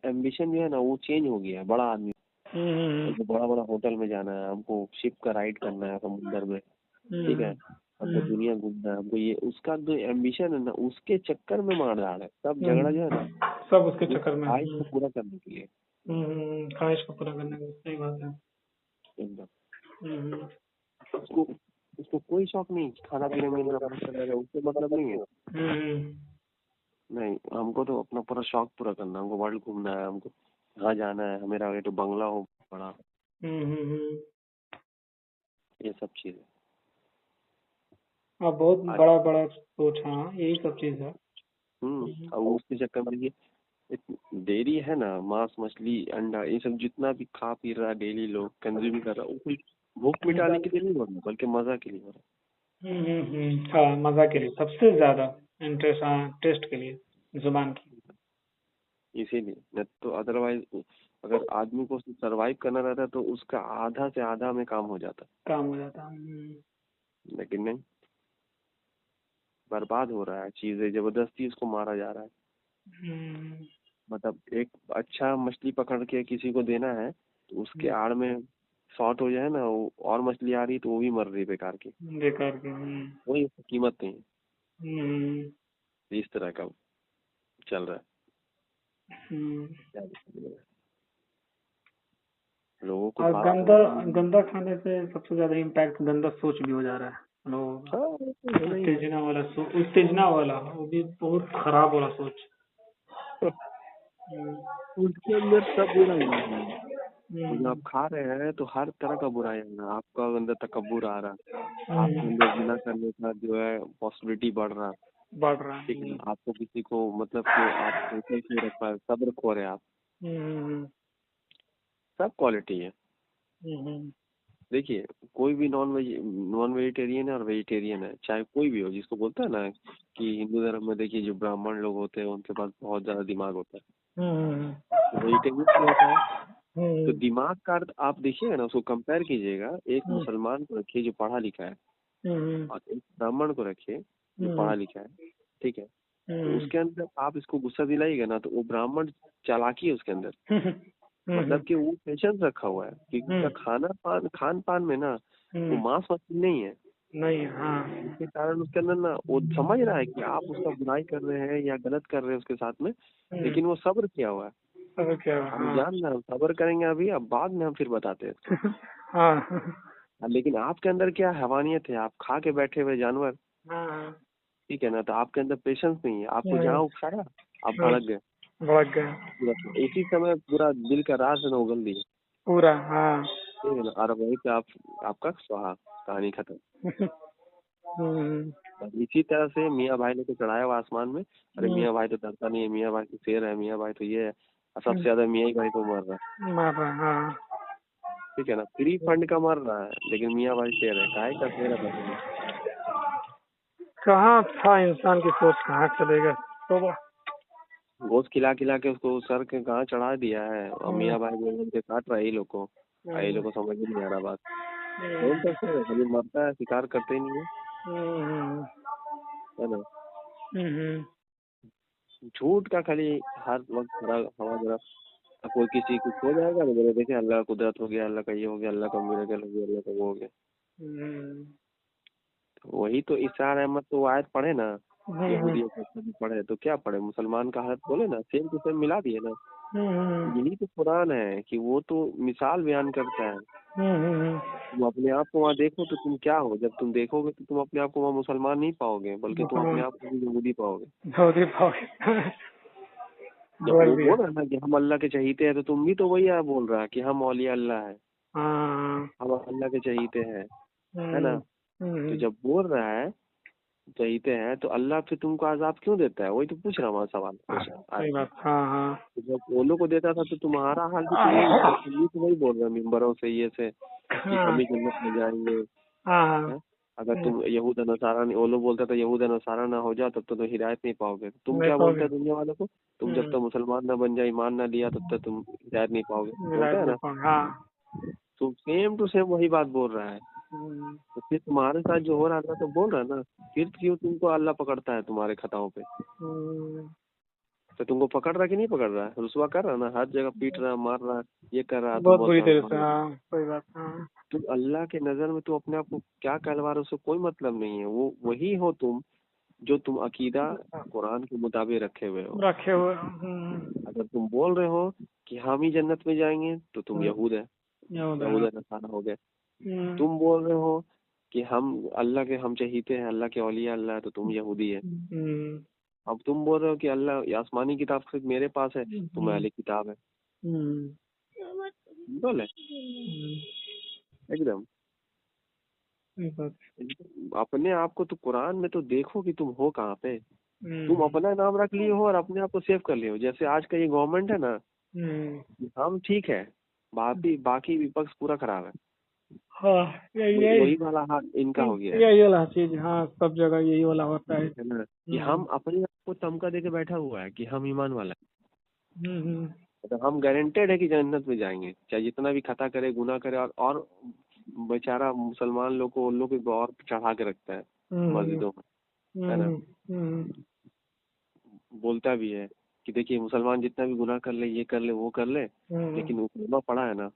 एम्बिशन जो है ना वो चेंज हो गया है। बड़ा आदमी, हम्म, हमको बड़ा बड़ा होटल में जाना है, हमको शिप का राइड करना है समुंदर में, ठीक है, हम्म, हमको दुनिया घूमना है, हमको ये, उसका जो एम्बिशन है ना उसके चक्कर में मार रहा है। सब झगड़ा जो है ना सब उसके चक्कर में। ख्वाहिश को पूरा करने के लिए। ख्वाहिश को पूरा करने के लिए, सही बात है। एकदम उसको उसको कोई शौक नहीं, खाना पीना मिल रहा है चल रहा है, उससे मतलब नहीं है। नहीं, हमको तो अपना पूरा शौक पूरा करना है, हमको वर्ल्ड घूमना है, हमको कहाँ जाना है, मेरा ये तो बंगला हो बड़ा, ये सब चीज है। बहुत बड़ा बड़ा सोच, हाँ यही सब चीज है। और उसके चक्कर में ये डेयरी है ना, मांस मछली अंडा ये सब जितना भी खा पी रहा है डेली लोग कंज्यूम कर रहा है, वो कोई भूख मिटाने के लिए नहीं हो रहा, बल्कि मजा के लिए हो रहा है। हाँ, मजा के लिए सबसे ज्यादा इंटरेस्ट, हाँ टेस्ट के लिए जुबान की। इसीलिए नहीं तो अदरवाइज अगर आदमी को सरवाइव करना रहता है तो उसका आधा से आधा में काम हो जाता। लेकिन नहीं, बर्बाद हो रहा है चीजें, जबरदस्ती उसको मारा जा रहा है। मतलब एक अच्छा मछली पकड़ के किसी को देना है तो उसके आड़ में शॉर्ट हो जाए ना, वो और मछली आ रही तो वो भी मर रही बेकार की। वही कीमत नहीं है। इस तरह का चल रहा है। लोगों को गंदा खाने से सबसे ज्यादा इम्पैक्ट गंदा सोच भी हो जा रहा है। उत्तेजना वाला वो भी बहुत खराब वाला सोच। उसके अंदर सब बुराई है। जब आप खा रहे हैं तो हर तरह का बुराई है ना, आपका अंदर तकब्बुर आ रहा है, आपके अंदर जिना करने का जो है पॉसिबिलिटी बढ़ रहा है। ठीक है, आपको किसी को मतलब कि आप सोचे क्यों रख पाए, सब्र खो रहे आप। सब क्वालिटी है। देखिए कोई भी नॉन वेजिटेरियन है और वेजिटेरियन है, चाहे कोई भी हो, जिसको बोलता है ना कि हिंदू धर्म में देखिए जो ब्राह्मण लोग होते हैं उनके पास बहुत ज्यादा दिमाग होता है, वेजिटेरियन क्या होता है। तो दिमाग का अर्थ आप देखिएगा ना, उसको कंपेयर कीजिएगा, एक मुसलमान को रखिए जो पढ़ा लिखा है और एक ब्राह्मण को रखिए जो पढ़ा लिखा है, ठीक है। तो उसके अंदर आप इसको गुस्सा दिलाइएगा ना तो वो ब्राह्मण चालाकी है उसके अंदर, मतलब कि वो पेशेंस रखा हुआ है कि उसका खान पान में ना वो मांस मछली नहीं है। इसके कारण उसके अंदर ना वो समझ रहा है कि आप उसका बुराई कर रहे हैं या गलत कर रहे हैं उसके साथ में, लेकिन वो सब्र किया हुआ है। हम जान रहे हैं, सब्र करेंगे अभी, अब बाद में हम फिर बताते हैं। लेकिन आपके अंदर क्या हैवानियत है, आप खा के बैठे हुए जानवर, ठीक है ना, तो आपके अंदर पेशेंस नहीं है, आपको जहाँ उकसाया आप भड़क गए। इसी समय पूरा दिल का राज है ना उगल दिए पूरा। ठीक है ना, और वहीं पे आपका स्वाहा, कहानी खत्म। इसी तरह से मियाँ भाई ने तो चढ़ाया हुआ आसमान में, अरे मियाँ भाई तो डरता नहीं है, मियाँ भाई तो शेर है, मियाँ भाई तो ये है, और सबसे ज्यादा मियाँ भाई तो मर रहा है। ठीक है ना, फ्री फंड का मर रहा है, लेकिन मियाँ भाई शेर है, काहे का शेर है। कहाँ था इंसान की सोच, कहाँ चलेगा। तो गोश्त खिला खिला के उसको सर के कहाँ चढ़ा दिया है, और मियाँ भाई बोल के काट रहा है। ये लोग को समझ नहीं आ रहा बात। कौन सा शेर है, कभी मरता है, शिकार करते ही नहीं है ना। झूठ का खाली हर वक्त हवा जरा, कोई किसी कुछ हो जाएगा तो बोले देखे अल्लाह का कुदरत हो गया, अल्लाह का ये हो गया, अल्लाह का मिरेकल हो गया, अल्लाह का वो हो गया। वही तो इसरार अहमद तो वो आयत पढ़े ना, यहूदियों का पढ़े तो क्या पढ़े, मुसलमान का हालत बोले ना, सेम टू सेम मिला दिए ना। यही तो कुरान है कि वो तो मिसाल बयान करता है। तुम अपने आप को वहाँ देखो तो तुम क्या हो, जब तुम देखोगे तो तुम अपने आप को वहाँ मुसलमान नहीं पाओगे, बल्कि तुम अपने आप को यहूदी पाओगे। जब वो बोल रहा है ना कि हम अल्लाह के चहीते हैं, तो तुम भी तो वही बोल रहा है कि हम औलिया अल्लाह है, हम अल्लाह के चहीते हैं, है ना। तो जब बोल रहा है चहीते हैं तो अल्लाह फिर तुमको आजाब क्यों देता है, वही तो पूछ रहा हूँ सवाल। तो जब ओलो को देता था तो तुम्हारा हाल भी तो वही बोल रहे मिंबरों से ये से कि हम ही जन्नत में जाएंगे। अगर तुम यहूद नसारा नहीं, ओलो बोलता था यहूद नसारा ना हो जाओ तब तो हिदायत नहीं पाओगे। तुम क्या बोलते हैं दुनिया वालों को, तुम जब तक मुसलमान ना बन जाए, ईमान ना लिया, तब तक तुम हिदायत नहीं पाओगे, बोलते हैं ना। तो सेम टू सेम वही बात बोल रहा है। तो फिर तुम्हारे साथ जो हो रहा था तो बोल रहा है ना, फिर क्यों तुमको अल्लाह पकड़ता है तुम्हारे खताओं पे। तो तुमको पकड़ रहा कि नहीं पकड़ रहा है, रुसवा कर रहा ना, हर जगह पीट रहा, मार रहा, ये कर रहा, बहुत बुरी तरह से। कोई बात। तुम अल्लाह के नजर में तुम अपने आप को क्या कहलवा रहे हो, उससे कोई मतलब नहीं है। वो वही हो तुम जो तुम अकीदा कुरान के मुताबिक रखे हुए हो। रखे हुए। अगर तुम बोल रहे हो कि हम ही जन्नत में जाएंगे तो तुम यहूद है, यहूद यहूद है। नसारा हो गए। तुम बोल रहे हो कि हम अल्लाह के हम चहीते हैं, अल्लाह के औलिया अल्लाह है, तो तुम यहूदी है। अब तुम बोल रहे हो कि अल्लाह आसमानी किताब सिर्फ मेरे पास है, तुम अहले किताब है। बोले एकदम अपने आप को तो कुरान में तो देखो कि तुम हो कहाँ पे। तुम अपना नाम रख लिए हो और अपने आप को सेव कर लिए हो। जैसे आज का ये गवर्नमेंट है ना, हम ठीक है, बाकी विपक्ष पूरा खराब है। हाँ, वही वाला हाल इनका हो गया है यही वाला चीज। हाँ, सब जगह यही वाला होता है। ना, कि हम अपने आप को तमका देके बैठा हुआ है कि हम ईमान वाला है। तो हम गारंटेड है कि जन्नत में जाएंगे, चाहे जितना भी खता करे, गुनाह करे। और बेचारा मुसलमान लोग को उन लोग को और चढ़ा के रखता है मस्जिदों में, है ना। बोलता भी है कि देखिए मुसलमान जितना भी गुनाह कर ले, ये कर ले, वो कर ले, लेकिन वो कलमा पड़ा है ना।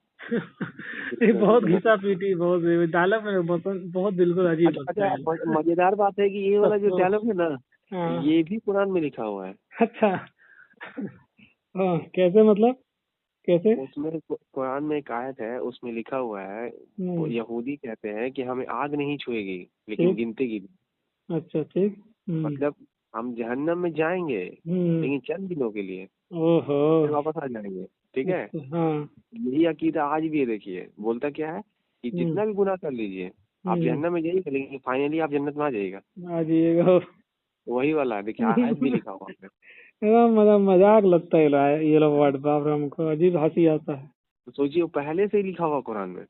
ये बहुत घिसा पीटी, बहुत डायलॉग में बहुत बिल्कुल अजीब लगता है। मजेदार बात है कि ये वाला जो डायलॉग है ना, ये भी कुरान में लिखा हुआ है। अच्छा। हाँ, कैसे मतलब कैसे? उसमें कुरान में एक आयत है, उसमें लिखा हुआ है, वो यहूदी कहते हैं कि हमें आग नहीं छुएगी लेकिन गिनतेगी। अच्छा, ठीक। मतलब हम जहन्नम में जाएंगे लेकिन चंद दिनों के लिए, ओहो, फिर वापस आ जाएंगे। ठीक है। हाँ। यही अकीदा आज भी है। देखिए बोलता क्या है कि जितना भी गुनाह कर लीजिए, आप जहन्नम में जाइए लेकिन फाइनली आप जन्नत में आ जाइएगा। वही वाला है। देखिए आयत भी लिखा हुआ है। मतलब मजाक लगता है ये लोग वर्ड, बाप रे, हमको अजीब हंसी आता है। तो सोचिए वो पहले से ही लिखा हुआ कुरान में।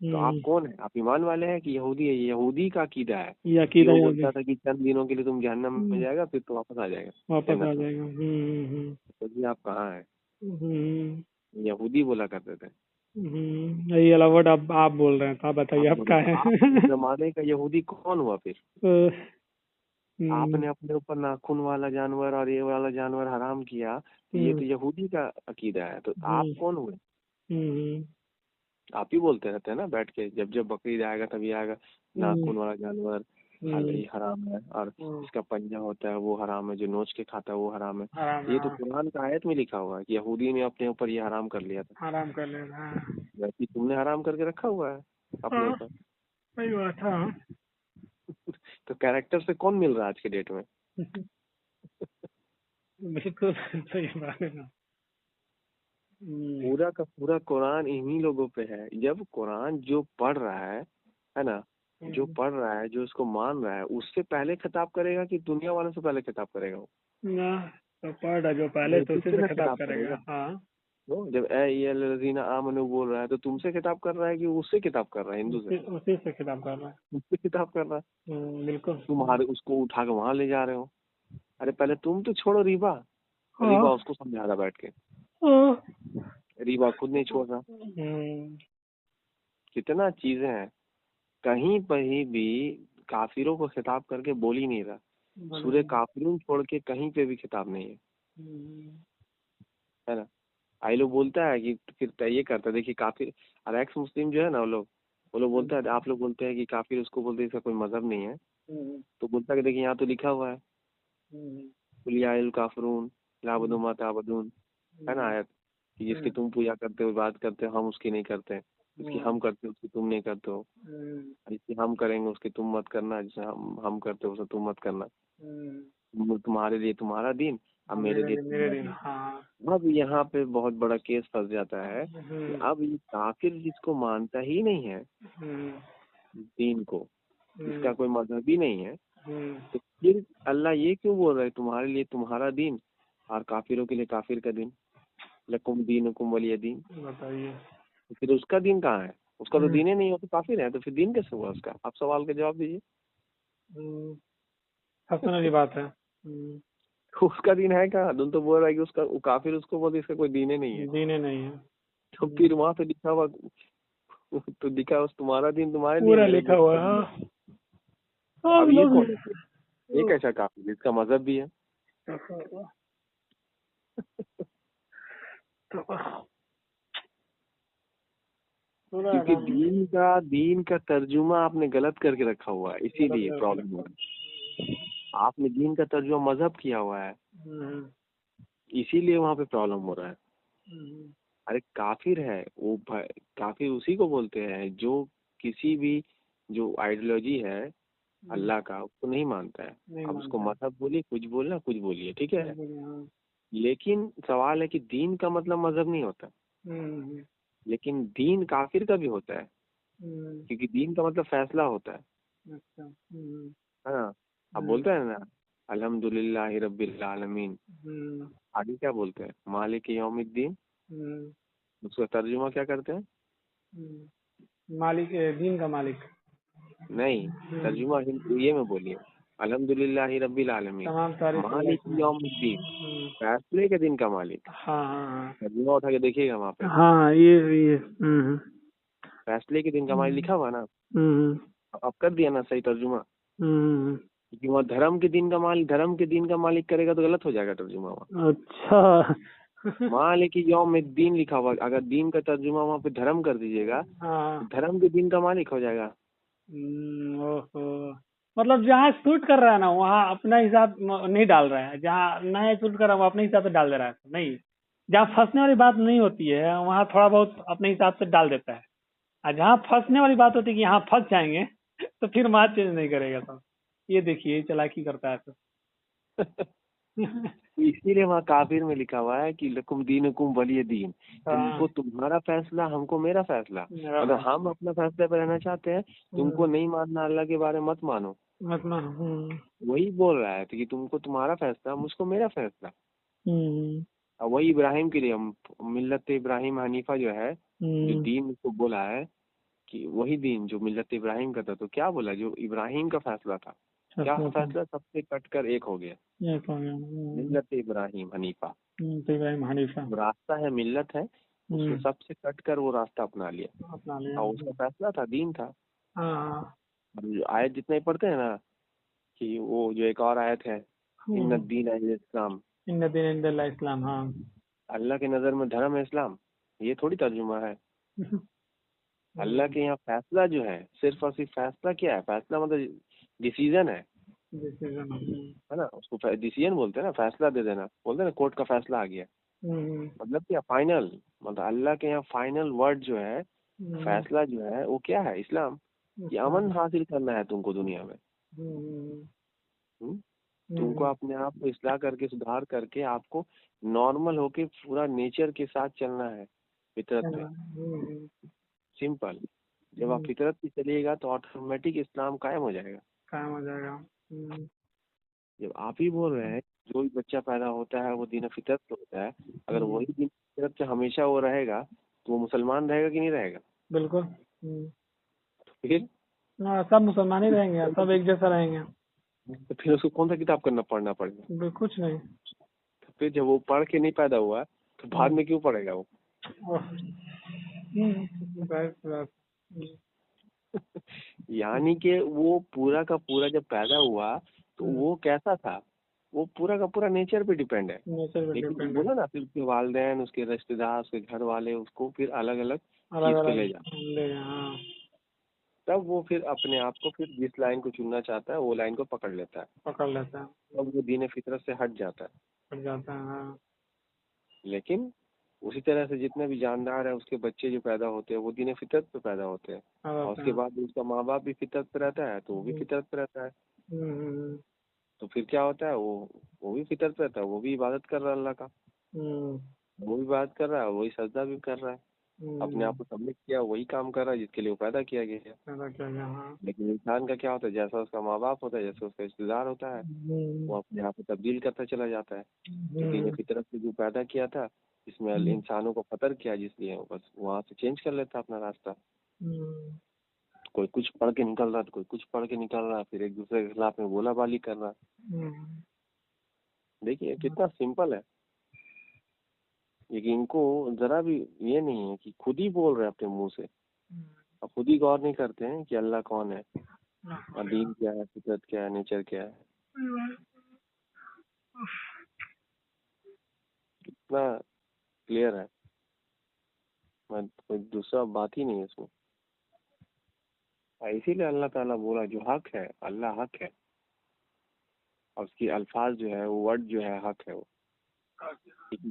तो आप कौन है? आप ईमान वाले हैं कि यहूदी है? ये यहूदी का अकीदा है। ये अकीदा वो बोलता था कि चंद दिनों के लिए तुम जहन्नम में जाएगा, फिर तो वापस आ जाएगा, वापस आ जाएगा। सोचिए आप कहाँ है। यहूदी बोला करते थे। ये वाला वर्ड आप बोल रहे हैं, तो आप बताइए आप क्या है? जमाने का यहूदी कौन हुआ फिर? आपने अपने ऊपर नाखून वाला जानवर और ये वाला जानवर हराम किया, तो ये तो यहूदी का अकीदा है। तो आप कौन हुए? आप ही बोलते रहते हैं ना बैठ के, जब जब बकरीद आएगा तभी आएगा, नाखून वाला जानवर हराम है, और इसका पंजा होता है वो हराम है, जो नोच के खाता है वो हराम है। ये तो कुरान का आयत में लिखा हुआ है कि यहूदी ने अपने ऊपर ये हराम कर लिया था। हराम कर लेना। वैसे तुमने हराम करके रखा हुआ है अपने ऊपर। सही बात है। तो कैरेक्टर से कौन मिल रहा है आज के डेट में? बिल्कुल सही बात है ना। पूरा का पूरा कुरान इन्हीं लोगों पे है। जब कुरान जो पढ़ रहा है ना, जो पढ़ रहा है, जो उसको मान रहा है, उससे पहले खिताब करेगा कि दुनिया वालों से पहले खिताब करेगा? वो ना, तो पढ़ रहा जो पहले, तो उसी से खिताब करेगा। हाँ, तो जब ए लजीना आमनू बोल रहा है तो तुमसे खिताब कर रहा है कि उससे खिताब कर रहा है? हिंदू से? उसी से खिताब कर रहा है। उससे खिताब कर रहा है। बिल्कुल। तुम्हारे उसको उठा के वहां ले जा रहे हो। अरे पहले तुम तो छोड़ो रिबा, रिबा उसको समझा रहा बैठ के, रिबा खुद नहीं छोड़ रहा। कितना चीजें हैं, कहीं पर भी काफिरों को खिताब करके बोल ही नहीं रहा। सूर्य काफिरून छोड़ के कहीं पे भी खिताब नहीं है ना। आई लोग बोलता है कि फिर ये करता है, देखिए काफिर और एक्स मुस्लिम जो है ना, वो लोग बोलता है, आप लोग बोलते हैं कि काफिर उसको बोलते हैं इसका कोई मजहब नहीं है। तो बोलता है कि देखिए यहाँ तो लिखा हुआ है, कुलियाल काफरून लाबुदु मा ताबुदून, है ना आयत, कि जिसकी तुम पूजा करते हो, बात करते हो, हम उसकी नहीं करते। जिसकी हम करते हो उसकी तुम नहीं करते हो। जिसकी हम करेंगे उसकी तुम मत करना, जिसे हम करते हो उसे तुम मत करना। तुम्हारे लिए तुम्हारा दिन, अब मेरे लिए मेरा दिन। अब यहाँ पे बहुत बड़ा केस फंस जाता है कि अब ये काफिर जिसको मानता ही नहीं है दीन को, इसका कोई मजहब ही नहीं है, तो फिर अल्लाह ये क्यों बोल रहा है तुम्हारे लिए तुम्हारा दिन और काफिरों के लिए काफिर का दिन? लकुम दीनुकुम वलिय दीन। बताइए, तो फिर उसका दिन कहाँ है? उसका तो दीन ही नहीं हो तो काफिर है, तो फिर दिन कैसे हुआ उसका? आप सवाल का जवाब दीजिए। सबसे बड़ी बात है। उसका दिन है कहाँ? तुम तो बोल रहा है कि उसका काफिर उसको बोलते इसका कोई दीन ही नहीं है। दीन ही नहीं है। तो फिर वहाँ पे लिखा हुआ तो दिखा उस तुम्हारा दिन तुम्हारे लिए पूरा लिखा हुआ है। अब ये कौन है? ये कैसा काफिर? इसका मजहब भी है। सुना है क्योंकि नाम। दीन का तर्जुमा आपने गलत करके रखा हुआ है, इसीलिए प्रॉब्लम हो रहा है। आपने दीन का तर्जुमा मजहब किया हुआ है, इसीलिए वहाँ पे प्रॉब्लम हो रहा है। अरे काफिर है वो, काफिर उसी को बोलते हैं जो किसी भी जो आइडियोलॉजी है अल्लाह का उसको नहीं मानता है। अब उसको मजहब बोलिए, कुछ बोलना कुछ बोलिए, ठीक है। लेकिन सवाल है कि दीन का मतलब मजहब नहीं होता, लेकिन दीन काफिर का भी होता है, क्योंकि दीन का मतलब फैसला होता है। है ना। अब बोलते हैं ना अल्हम्दुलिल्लाह रब्बिल आलमीन, आगे क्या बोलते हैं, मालिक यौमिद्दीन, उसका तर्जुमा क्या करते हैं? मालिक दीन का मालिक नहीं, तर्जुमा ये में बोलिए, अल्हम्दुलिल्लाह रब्बिल आलमीन, तमाम तारीफ मालिक यौमिद्दीन, फैसले के दिन का मालिक। हाँ तर्जुमा उठा के देखिएगा वहाँ पे, हाँ ये फैसले के दिन का मालिक लिखा हुआ ना। अब कर दिया ना सही तर्जुमा, क्योंकि वहाँ धर्म के दिन का मालिक करेगा तो गलत हो जाएगा तर्जुमा वहाँ। अच्छा मालिक यौमिद्दीन लिखा हुआ, अगर दीन का तर्जुमा वहाँ पे धर्म कर दीजिएगा, हाँ धर्म के दिन का मालिक हो जाएगा। ओहो, मतलब जहाँ सूट कर रहा है ना वहाँ अपना हिसाब नहीं डाल रहा है, जहाँ नहीं सूट कर रहा है वो अपने हिसाब से डाल दे रहा है। नहीं, जहाँ फंसने वाली बात नहीं होती है वहाँ थोड़ा बहुत अपने हिसाब से डाल देता है, और जहाँ फंसने वाली बात होती है कि यहाँ फंस जाएंगे तो फिर वहाँ चेंज नहीं करेगा। सब ये देखिए चालाकी करता है तो इसीलिए वहाँ काफिर में लिखा हुआ है कि लकुम दीनुकुम वलिय दीन, तुमको तुम्हारा फैसला, हमको मेरा फैसला। मतलब हम अपना फैसले पर रहना चाहते हैं, तुमको नहीं मानना, अल्लाह के बारे में मत मानो। वही बोल रहा है कि तुमको तुम्हारा फैसला, मुझको मेरा फैसला। और वही इब्राहिम के लिए मिल्लत इब्राहिम हनीफा जो है, जो दीन उसको बोला है कि वही दीन जो मिल्लत इब्राहिम का था, तो क्या बोला, जो इब्राहिम का फैसला था, क्या फैसला, सबसे कटकर एक हो गया, मिल्लत इब्राहिम हनीफा। रास्ता है, मिल्लत है, उसमें सबसे कटकर वो रास्ता अपना लिया, और उसका फैसला था, दीन था। आयत जितने पढ़ते हैं ना, कि वो जो एक और आयत है, इन्ना दीन इस्लाम, इस्लाम, हाँ अल्लाह की नजर में धर्म है इस्लाम, ये थोड़ी तर्जुमा है। अल्लाह के यहाँ फैसला जो है, सिर्फ और सिर्फ फैसला क्या है, फैसला मतलब डिसीजन है ना, उसको डिसीजन बोलते हैं ना, फैसला दे देना, बोलते हैं ना कोर्ट का फैसला आ गया, मतलब क्या, फाइनल, मतलब अल्लाह के यहाँ फाइनल वर्ड जो है, फैसला जो है वो क्या है, इस्लाम। ये अमन हासिल करना है तुमको दुनिया में, तुमको अपने आप को इस्लाह करके, सुधार करके, आपको नॉर्मल होके पूरा नेचर के साथ चलना है, फितरत पे, सिंपल। जब आप फितरत पे चलिएगा तो ऑटोमेटिक इस्लाम कायम हो जाएगा। जब आप ही बोल रहे हैं जो भी बच्चा पैदा होता है वो दीन फितरत पे होता है, अगर वही दीन फितरत पे हमेशा वो रहेगा तो वो मुसलमान रहेगा कि नहीं रहेगा? बिल्कुल। फिर सब मुसलमान ही रहेंगे, सब एक जैसा रहेंगे। तो फिर उसको कौन सा किताब पढ़ना पड़ेगा? कुछ नहीं। तो फिर जब वो पढ़ के नहीं पैदा हुआ तो बाद में क्यों पढ़ेगा वो? यानी कि वो पूरा का पूरा जब पैदा हुआ तो वो कैसा था, वो पूरा का पूरा नेचर पे डिपेंड है। लेकिन बोला ना, फिर उसके वालिदैन, उसके रिश्तेदार, उसके घर वाले उसको फिर अलग अलग चीज पे ले जाते, तब वो फिर अपने आप को फिर जिस लाइन को चुनना चाहता है वो लाइन को पकड़ लेता है, तब वो दीन फितरत से हट जाता है। लेकिन उसी तरह से जितने भी जानदार है उसके बच्चे जो पैदा होते हैं वो दीन फितरत पे पैदा होते हैं, और उसके बाद उसका माँ बाप भी फितरत पे रहता है तो वो भी फितरत पे रहता है। तो फिर क्या होता है, वो भी फितरत पे रहता है, वो भी इबादत कर रहा है अल्लाह का, वो भी इबादत कर रहा है, वही सजदा भी कर रहा है, अपने आप को सबमिट किया, वही काम कर रहा है जिसके लिए वो पैदा किया गया है। लेकिन इंसान का क्या होता है, जैसा उसका माँ बाप होता है, जैसा उसका रिश्तेदार होता है, वो अपने आप को तब्दील करता चला जाता है। तो दीन फितरत से जो पैदा किया था, इसमें इंसानों को फतर किया, जिसलिए बस वहाँ से चेंज कर लेता अपना रास्ता। कोई कुछ पढ़ के निकल रहा है, कोई कुछ पढ़ के निकल रहा है, फिर एक दूसरे के खिलाफ में बोलाबाली कर रहा है। देखिए कितना सिंपल है, लेकिन इनको जरा भी ये नहीं है कि खुद ही बोल रहे हैं अपने मुंह से, और खुद ही गौर नहीं करते हैं कि अल्लाह कौन है, और दीन क्या है, फितरत क्या है, नेचर क्या है। कितना क्लियर है। कोई दूसरा बात ही नहीं है इसमें। इसीलिए अल्लाह ताला बोला जो हक है, अल्लाह हक है, और उसकी अल्फाज जो है वो वर्ड जो है हक है वो।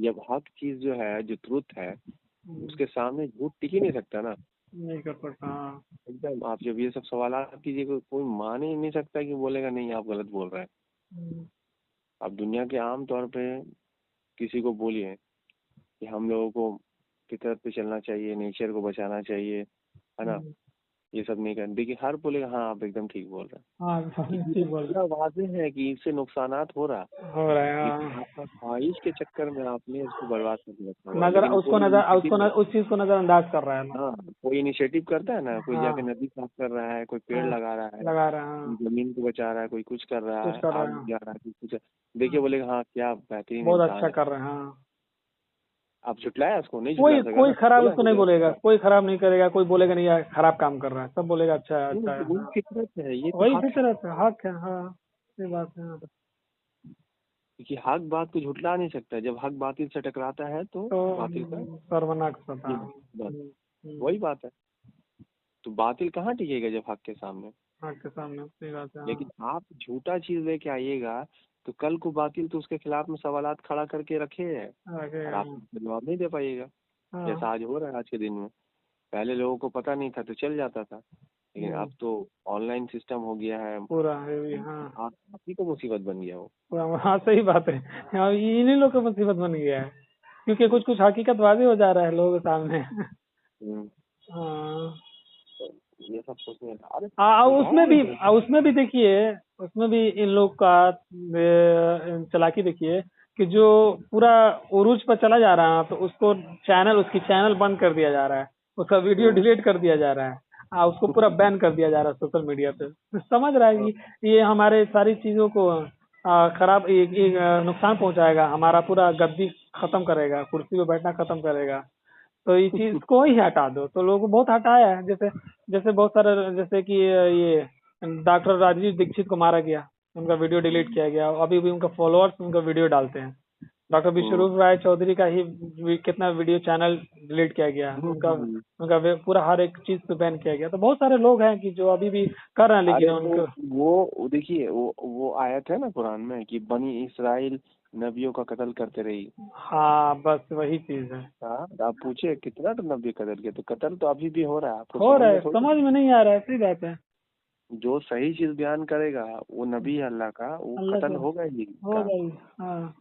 जब हक चीज जो है, जो ट्रुथ है, उसके सामने झूठ टिक ही नहीं सकता ना। नहीं कर सकता। हाँ। एकदम आप जब ये सब सवाल कीजिए कोई मान ही नहीं सकता कि बोलेगा नहीं आप गलत बोल रहे हैं। अब दुनिया के आम तौर पे किसी को बोलिए कि हम लोगों को फितरत पे चलना चाहिए, नेचर को बचाना चाहिए, है ना, ये सब नहीं करना, देखिए हर बोलेगा हाँ आप एकदम ठीक बोल रहे हैं। हाँ ठीक बोल इतना वाज़ेह है कि इससे नुकसानात हो रहा है, हो रहा है। लेकिन हाँ। आपका ख्वाहिश के चक्कर में आपने इसको बर्बाद कर दिया हुआ है। नजर लेकिन उसको नजर उस चीज को नजरअंदाज कर रहा है ना। हाँ, कोई इनिशिएटिव करता है ना, कोई हाँ। जाके नदी साफ कर रहा है, कोई पेड़ हाँ, लगा रहा है, लगा रहा है। कोई जमीन को बचा रहा है, कोई कुछ कर रहा कुछ है, कर रहा आग है। बुझा रहा है, कुछ कुछ देखिए बोलेगा हाँ क्या बेहतरीन बहुत इंसान अच्छा है। कर रहे हैं। हाँ। आप झुटलाया उसको? नहीं कोई झुटला सका कोई ना, खराब बोला उसको नहीं बोलेगा, कोई खराब नहीं करेगा, कोई बोलेगा नहीं यार खराब काम कर रहा है, सब बोलेगा अच्छा है अच्छा है। वही हाँ। फितरत है, ये तो वही हक है। फितरत है, हक है। हाँ ये बात है। क्योंकि हक बात को झुटला नहीं सकता, जब हक बातिल से टकराता है तो तो बातिल का सर्वनाश होता ये है। बस वही बात है। तो बातिल कहाँ टिकेगा जब हक के सामने? हक के सामने सही बात है। लेकिन आप झूठा चीज लेके आइएगा तो कल को बातिल तो उसके खिलाफ में सवालात खड़ा करके रखे है और आप जवाब नहीं दे पाइएगा, जैसा आज हो रहा है आज के दिन में। पहले लोगों को पता नहीं था तो चल जाता था, लेकिन अब तो ऑनलाइन सिस्टम हो गया है, पूरा है। हाँ आप ही को मुसीबत बन गया वो। पूरा। हाँ सही बात है। हाँ, इन्हीं लोग को मुसीबत बन गया है, क्योंकि कुछ कुछ हकीकत वाज़ेह हो जा रहा है लोगों के सामने। हम्म, हाँ। तो ये सब सोचने अरे उसमें भी देखिए, उसमें भी इन लोग का चालाकी देखिए कि जो पूरा उरूज पर चला जा रहा है तो उसको उसकी चैनल बंद कर दिया जा रहा है, उसका वीडियो डिलीट कर दिया जा रहा है, उसको पूरा बैन कर दिया जा रहा है सोशल मीडिया पे। तो समझ रहा है कि ये हमारे सारी चीजों को खराब नुकसान पहुंचाएगा, हमारा पूरा गद्दी खत्म करेगा, कुर्सी पे बैठना खत्म करेगा। तो इस चीज को ही हटा दो, तो लोगों को बहुत हटाया है। जैसे जैसे बहुत सारे, जैसे कि ये डॉक्टर राजीव दीक्षित को मारा गया, उनका वीडियो डिलीट किया गया, अभी भी उनका फॉलोअर्स उनका वीडियो डालते हैं। डॉक्टर विश्वरूप राय चौधरी का ही कितना वीडियो चैनल डिलीट किया गया, उनका पूरा हर एक चीज पे बैन किया गया। तो बहुत सारे लोग हैं कि जो अभी भी कर रहे हैं, लेकिन उनको वो देखिए वो आयत है ना कुरान में कि बनी इसराइल नबियों का कत्ल करते रही। हाँ बस वही चीज है। हाँ, आप पूछे कितना तो नबी कत्ल किया, तो कत्ल तो अभी भी हो रहा है, आपको हो रहा है, समझ में समझ में नहीं आ रहा है, सही बात है। जो सही चीज बयान करेगा वो नबी है अल्लाह का, वो अल्लाह कत्ल का होगा ही हो का। गई। हाँ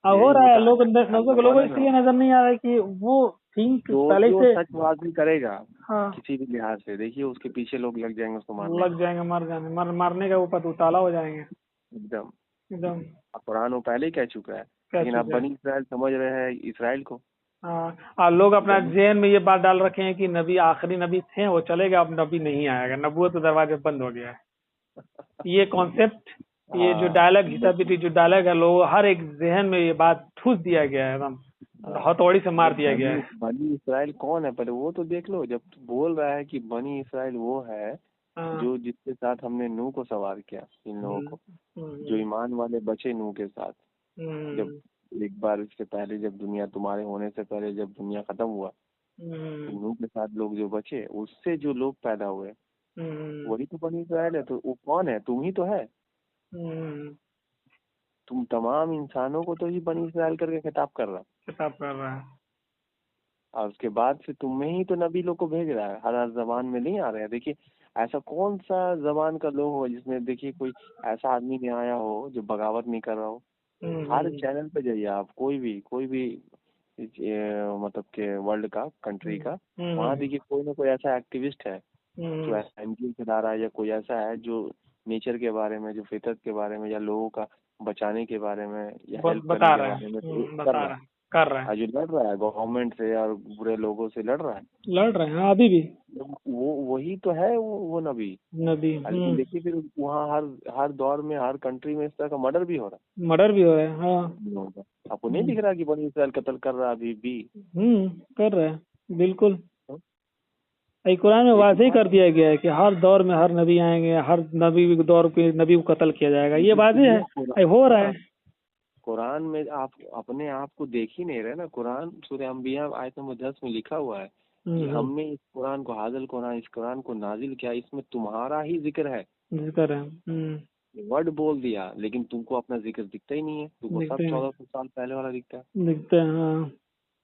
हो यही रहा है। होता है लोगों को जमाने में। इसलिए नजर नहीं आ रहा है कि वो थिंक जो पहले जो से। सच वाजिब करेगा हाँ किसी भी लिहाज से, देखिए उसके पीछे लोग लग जाएंगे उसको मारने। लग जाएंगे, मारने का ऊपर उताला हो जाएंगे एकदम। एकदम। अब कुरान वो पहले ही कह चुका है, क्या लेकिन आप चीज है। बनी इसराइल समझ रहे हैं इसराइल को। हाँ और लोग अपना जेहन में ये बात डाल रखे हैं कि नबी आखिरी नबी थे, वो चले गए, अब नबी नहीं आएगा, नबूवत का दरवाजा बंद हो गया है। ये कॉन्सेप्ट, ये जो डायलॉग हिसाबी जो डायलॉग है, लोग हर एक जहन में ये बात ठूस दिया गया है, एकदम हथौड़ी से मार दिया गया है। बनी इसराइल कौन है पहले वो तो देख लो। जब तू बोल रहा है कि बनी इसराइल वो है जो जिसके साथ हमने नूह को सवार किया, इन लोगों को जो ईमान वाले बचे नूह के साथ। जब एक बार इससे पहले, जब दुनिया तुम्हारे होने से पहले जब दुनिया खत्म हुआ तो नूह के साथ लोग जो बचे, उससे जो लोग पैदा हुए वही तो बनी इसराइल है। तो वो कौन है? तुम ही तो है। तुम तमाम इंसानों को तो ही बनी इसराइल करके खिताब कर रहा है। और उसके बाद से तुम में ही तो नबी लोग को भेज रहा है, हर जबान में नहीं आ रहे हैं। देखिए ऐसा कौन सा जबान का लोग हो जिसमें देखिए कोई ऐसा आदमी नहीं आया हो जो बगावत नहीं कर रहा हो। हर चैनल पे जाइए आप, कोई भी मतलब के वर्ल्ड का, कंट्री का, वहाँ देखिए कोई ना कोई ऐसा एक्टिविस्ट है जो ऐसा एनजीओ चला रहा है, या कोई ऐसा है जो नेचर के बारे में, जो फितरत के बारे में, या लोगों का बचाने के बारे में, या हेल्प करने के बारे में कर रहा है, जो लड़ रहा है गवर्नमेंट से और बुरे लोगों से लड़ रहा है। हाँ अभी भी वो वही तो है वो नबी। लेकिन देखिए फिर वहाँ हर दौर में, हर कंट्री में इस तरह का मर्डर भी हो रहा है। हाँ आपको नहीं दिख रहा कि बनी इसराइल कत्ल कर रहा है अभी भी? कर रहा है बिल्कुल। कुरान में वाज़ेह कर दिया गया है कि हर दौर में हर नबी आएंगे, हर नबी दौर पे नबी को कत्ल किया जाएगा, ये वाज़ेह है, हो रहा है। कुरान में आप अपने आप को देख ही नहीं रहे ना। कुरान सूरह अंबिया आयत नंबर 10 में लिखा हुआ है कि हमने इस कुरान को हाज़िल कुरान इस कुरान को नाजिल किया, इसमें तुम्हारा ही जिक्र है। जिक्र है। वर्ड बोल दिया लेकिन तुमको अपना जिक्र दिखता ही नहीं है, तुमको सब 1400 साल पहले वाला दिखता है। दिखते हैं हाँ।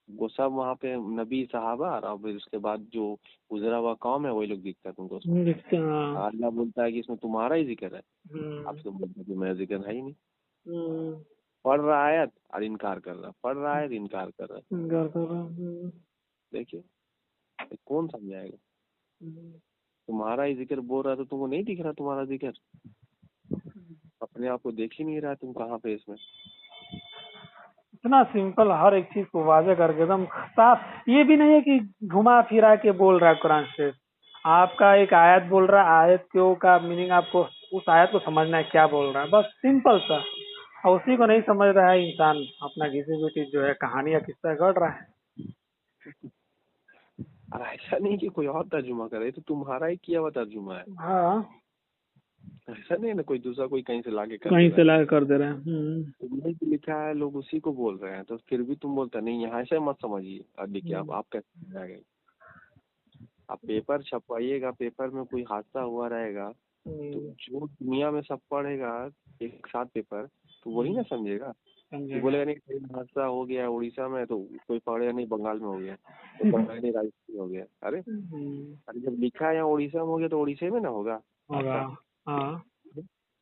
वो सब वहाँ पे नबी सहाबा और फिर उसके बाद जो गुजरा हुआ कौम है वही लोग दिखता है तुमको उसमें। दिखते हैं हाँ। अल्लाह बोलता है कि इसमें तुम्हारा ही जिक्र है, आप सब बोलते हैं कि मेरा जिक्र है ही नहीं। पढ़ रहा है और इनकार कर रहा, पढ़ रहा है इनकार कर रहा। देखिए कौन समझाएगा। तुम्हारा ही जिक्र बोल रहा है तो तुमको नहीं दिख रहा तुम्हारा जिक्र, अपने आप को देख ही नहीं रहा तुम कहाँ पे इसमें। इतना सिंपल हर एक चीज को वाजे करके एकदम साफ, ये भी नहीं है कि घुमा फिरा के बोल रहा है कुरान से। आपका एक आयत बोल रहा है, आयत का मीनिंग आपको उस आयत को समझना है क्या बोल रहा है, बस सिंपल सा। और उसी को नहीं समझ रहा है इंसान, अपना घिसी पिटी जो है कहानी या किस्सा गढ़ रहा है। ऐसा नहीं कि कोई और तर्जुमा करे, तो तुम्हारा ही किया हुआ तर्जुमा है। हाँ ऐसा नहीं है ना कोई दूसरा कोई कहीं से लाके कहीं से ला कर दे रहे हैं। तुमने जो लिखा है लोग उसी को बोल रहे हैं, तो फिर भी तुम बोलते नहीं यहाँ ऐसे मत समझिए। अब देखिए आप कैसे समझाएंगे। आप पेपर छपवाइएगा, पेपर में कोई हादसा हुआ रहेगा तो जो दुनिया में सब पढ़ेगा एक साथ पेपर, तो वही ना समझेगा। तो बोलेगा नहीं कहीं हादसा हो गया उड़ीसा में, तो कोई पढ़ेगा नहीं बंगाल में हो गया, तो बंगाल नहीं राजस्थान में हो गया। अरे अरे जब लिखा है यहाँ उड़ीसा में हो गया तो उड़ीसा में ना होगा।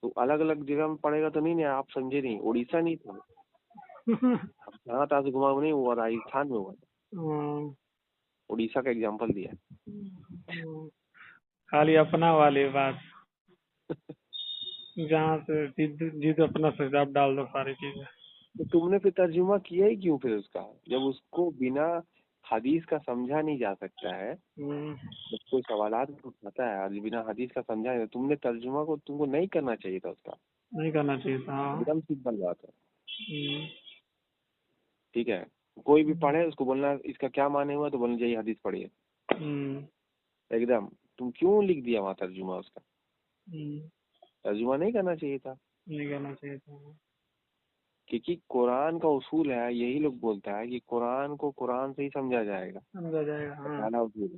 तो अलग अलग जगह में पढ़ेगा तो नहीं आप समझे नहीं, उड़ीसा नहीं था जहाँ था घुमा नहीं हुआ, राजस्थान में हुआ। उड़ीसा का एग्जाम्पल दिया। खाली अपना वाली बात जहाँ से जिद अपना हिसाब डाल दो सारी चीजें। तो तुमने फिर तर्जुमा किया ही क्यों फिर उसका, जब उसको बिना हदीस का समझा नहीं जा सकता है। जब कोई सवालात उठाता है और बिना हदीस का समझा है, तुमने तर्जुमा को तुमको नहीं करना चाहिए था, उसका नहीं करना चाहिए था। एकदम सिंपल बात है। ठीक है, कोई भी पढ़े उसको बोलना इसका क्या माने हुआ, तो बोलना चाहिए हदीस पढ़िए एकदम। तुम क्यों लिख दिया वहाँ तर्जुमा उसका, तर्जुमा नहीं करना चाहिए था। नहीं करना चाहिए था, क्योंकि कुरान का उसूल है, यही लोग बोलता है कि कुरान को कुरान से ही समझा जाएगा। पहला उसूल,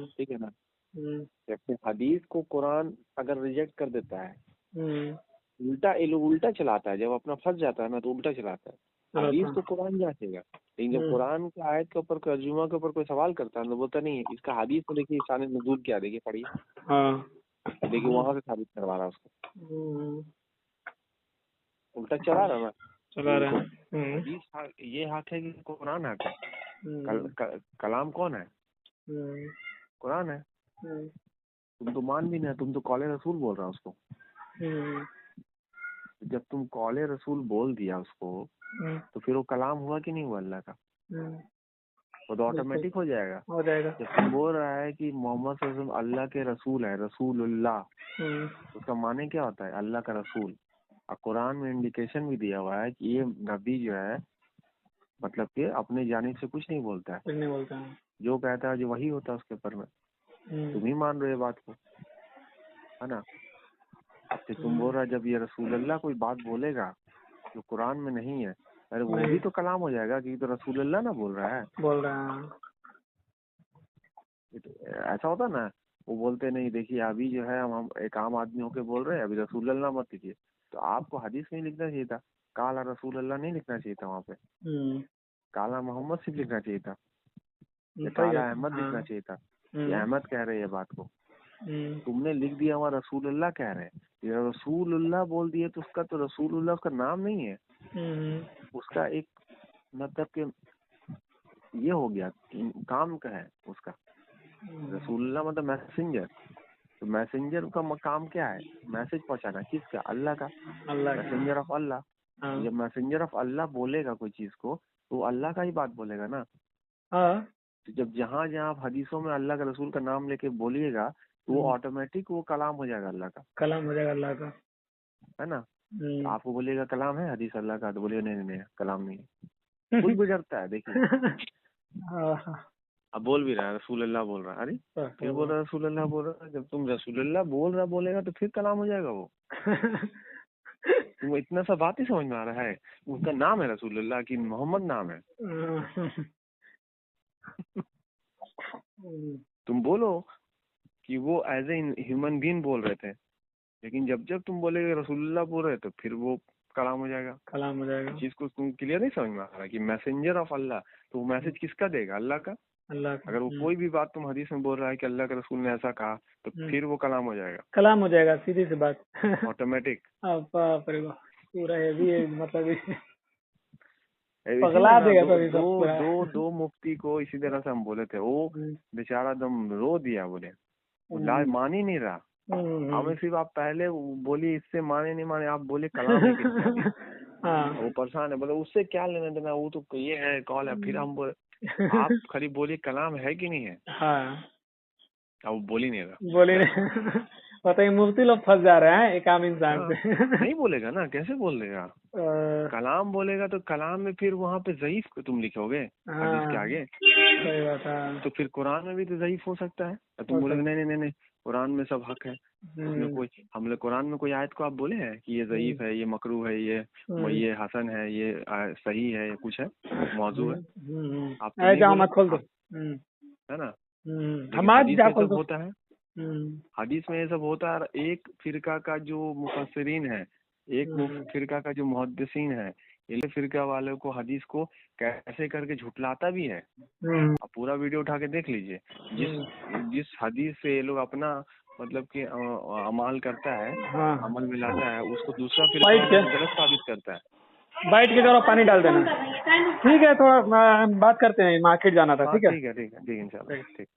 ठीक है ना। जैसे हदीस को कुरान अगर रिजेक्ट कर देता है, उल्टा ये लोग उल्टा चलाता है, जब अपना फंस जाता है ना तो उल्टा चलाता है। हदीस तो कुरान जांचेगा, लेकिन जब कुरान के आयत के ऊपर तर्जुमा के ऊपर कोई सवाल करता है तो बोलता नहीं है इसका हदीस को देखिए शान नज़ूल क्या, देखिए पढ़िए, देखिए वहां से साबित करवा रहा है उसको, उल्टा चला रहा ना, चला रहा है। हदीस ये हक है कि कुरान हक है। कलाम कौन है, कुरान है। तुम तो मान भी नहीं, तुम तो कौले रसूल बोल रहा उसको। जब तुम कौले रसूल बोल दिया उसको, तो फिर वो कलाम हुआ कि नहीं हुआ अल्लाह का, वो तो ऑटोमेटिक हो जाएगा। जब तुम बोल रहा है कि मोहम्मद सल्लल्लाहु अलैहि वसल्लम अल्लाह के रसूल है, रसूलुल्लाह, उसका माने क्या होता है, अल्लाह का रसूल। और कुरान में इंडिकेशन भी दिया हुआ है कि ये नबी जो है मतलब कि अपने जानिब से कुछ नहीं बोलता है, जो कहता है जो वही होता है उसके ऊपर में। तुम ही मान रहे हो बात को, है ना। अब तो तुम बोल रहा है जब ये रसूलुल्लाह कोई बात बोलेगा जो कुरान में नहीं है, अरे वो भी तो कलाम हो जाएगा कि तो रसूलुल्लाह ना बोल रहा है। ऐसा होता ना, वो बोलते नहीं देखिए अभी जो है हम एक आम आदमी होके बोल रहे हैं, अभी रसूलुल्लाह मत लिखिए, तो आपको हदीस में लिखना चाहिए था, काला रसूलुल्लाह नहीं लिखना चाहिए था वहाँ पे, काला मोहम्मद सिर्फ लिखना चाहिए था, या काला अहमद लिखना चाहिए था कि अहमद कह रहे हैं बात को। तुमने लिख दिया वहाँ रसूलुल्लाह कह रहे हैं, ये रसूलुल्लाह बोल दिए तो उसका तो रसूलुल्लाह उसका नाम नहीं है, उसका एक मतलब के ये हो गया काम का है उसका। रसूलुल्लाह मतलब मैसेंजर, तो मैसेंजर का काम क्या है, मैसेज पहुंचाना, किसका, अल्लाह का, मैसेंजर ऑफ अल्लाह। जब मैसेंजर ऑफ अल्लाह बोलेगा कोई चीज को तो अल्लाह का ही बात बोलेगा ना। तो जब जहाँ जहाँ आप हदीसों में अल्लाह का रसूल का नाम लेके बोलिएगा तो वो ऑटोमेटिक वो कलाम हो जाएगा, अल्लाह का कलाम हो जाएगा, अल्लाह का, है ना। तो आपको बोलिएगा कलाम है हदीस अल्लाह का, तो बोलिएगा नहीं नहीं कलाम नहीं है, खुद गुजरता है। देखिए अब बोल भी रहा है रसूलुल्लाह बोल रहा है, अरे फिर बोल रहा है रसूलुल्लाह बोल रहा है, जब तुम रसूलुल्लाह बोल रहा बोलेगा तो फिर कलाम हो जाएगा वो। तुम इतना सा बात ही समझ में आ रहा है? उनका नाम है रसूलुल्लाह की मोहम्मद नाम है। तुम बोलो कि वो एज ए ह्यूमन बीइंग बोल रहे थे, लेकिन जब जब तुम बोलेगे रसूलुल्लाह बोल रहे तो फिर वो कलाम हो जाएगा। कलाम हो जाएगा। चीज को तुम क्लियर नहीं समझ में आ रहा कि मैसेंजर ऑफ अल्लाह, तो वो मैसेज किसका देगा? अल्लाह का। अल्लाह का। अगर वो कोई भी बात तुम हदीस में बोल रहा है कि अल्लाह के रसूल ने ऐसा कहा, तो फिर वो कलाम हो जाएगा, कलाम हो जाएगा, सीधी सी बात। ऑटोमेटिक। बाप रे बाप, पूरा हेवी है मतलब इसी पगला में देगा दो कभी सब दो पूरा। दो दो मुफ्ती को इसी तरह से हम बोले थे, वो बेचारा दम रो दिया, बोले वो मान ही नहीं रहा। हमें सिर्फ आप पहले बोलिए इससे माने नहीं माने, आप बोले कलाम है किसका हदीस। वो परेशान है, बोले उससे क्या लेना देना, वो तो ये है कॉल है। फिर हम बोले आप खाली बोलिए कलाम है कि नहीं है। अब वो बोल ही नहीं रहा। बोले बताइए, मुफ्ती लोग फंस जा रहे हैं एक आम इंसान से। नहीं बोलेगा ना, कैसे बोल देगा? कलाम बोलेगा तो कलाम में फिर वहाँ पे ज़ईफ को तुम लिखोगे हदीस के आगे। सही बात है। तो फिर कुरान में भी तो ज़ईफ हो सकता है। तुम बोलोगे नहीं नहीं नहीं नहीं, कुरान में सब हक है, उसमें कोई, हम लोग कुरान में कोई आयत को आप बोले हैं कि ये ज़ईफ है, ये मकरू है, ये हसन है, ये सही है, ये कुछ है, मौजू है? आप तो नहीं बोले, है ना? हदीस में सब होता है, हदीस में ये सब होता है। एक फिरका का जो मुफस्सिरीन है, एक फिरका का जो मुहद्दिसीन है, ये फिरका वालों को हदीस को कैसे करके झुटलाता भी है। आप पूरा वीडियो उठा के देख लीजिए। जिस हदीस से ये लोग अपना मतलब कि अमाल करता है, अमल में लाता है, उसको दूसरा फिरका गलत साबित करता है। बैठ के जरा पानी डाल देना। ठीक है, थोड़ा बात करते हैं, मार्केट जाना था। ठीक है ठीक है इंशाल्लाह, ठीक।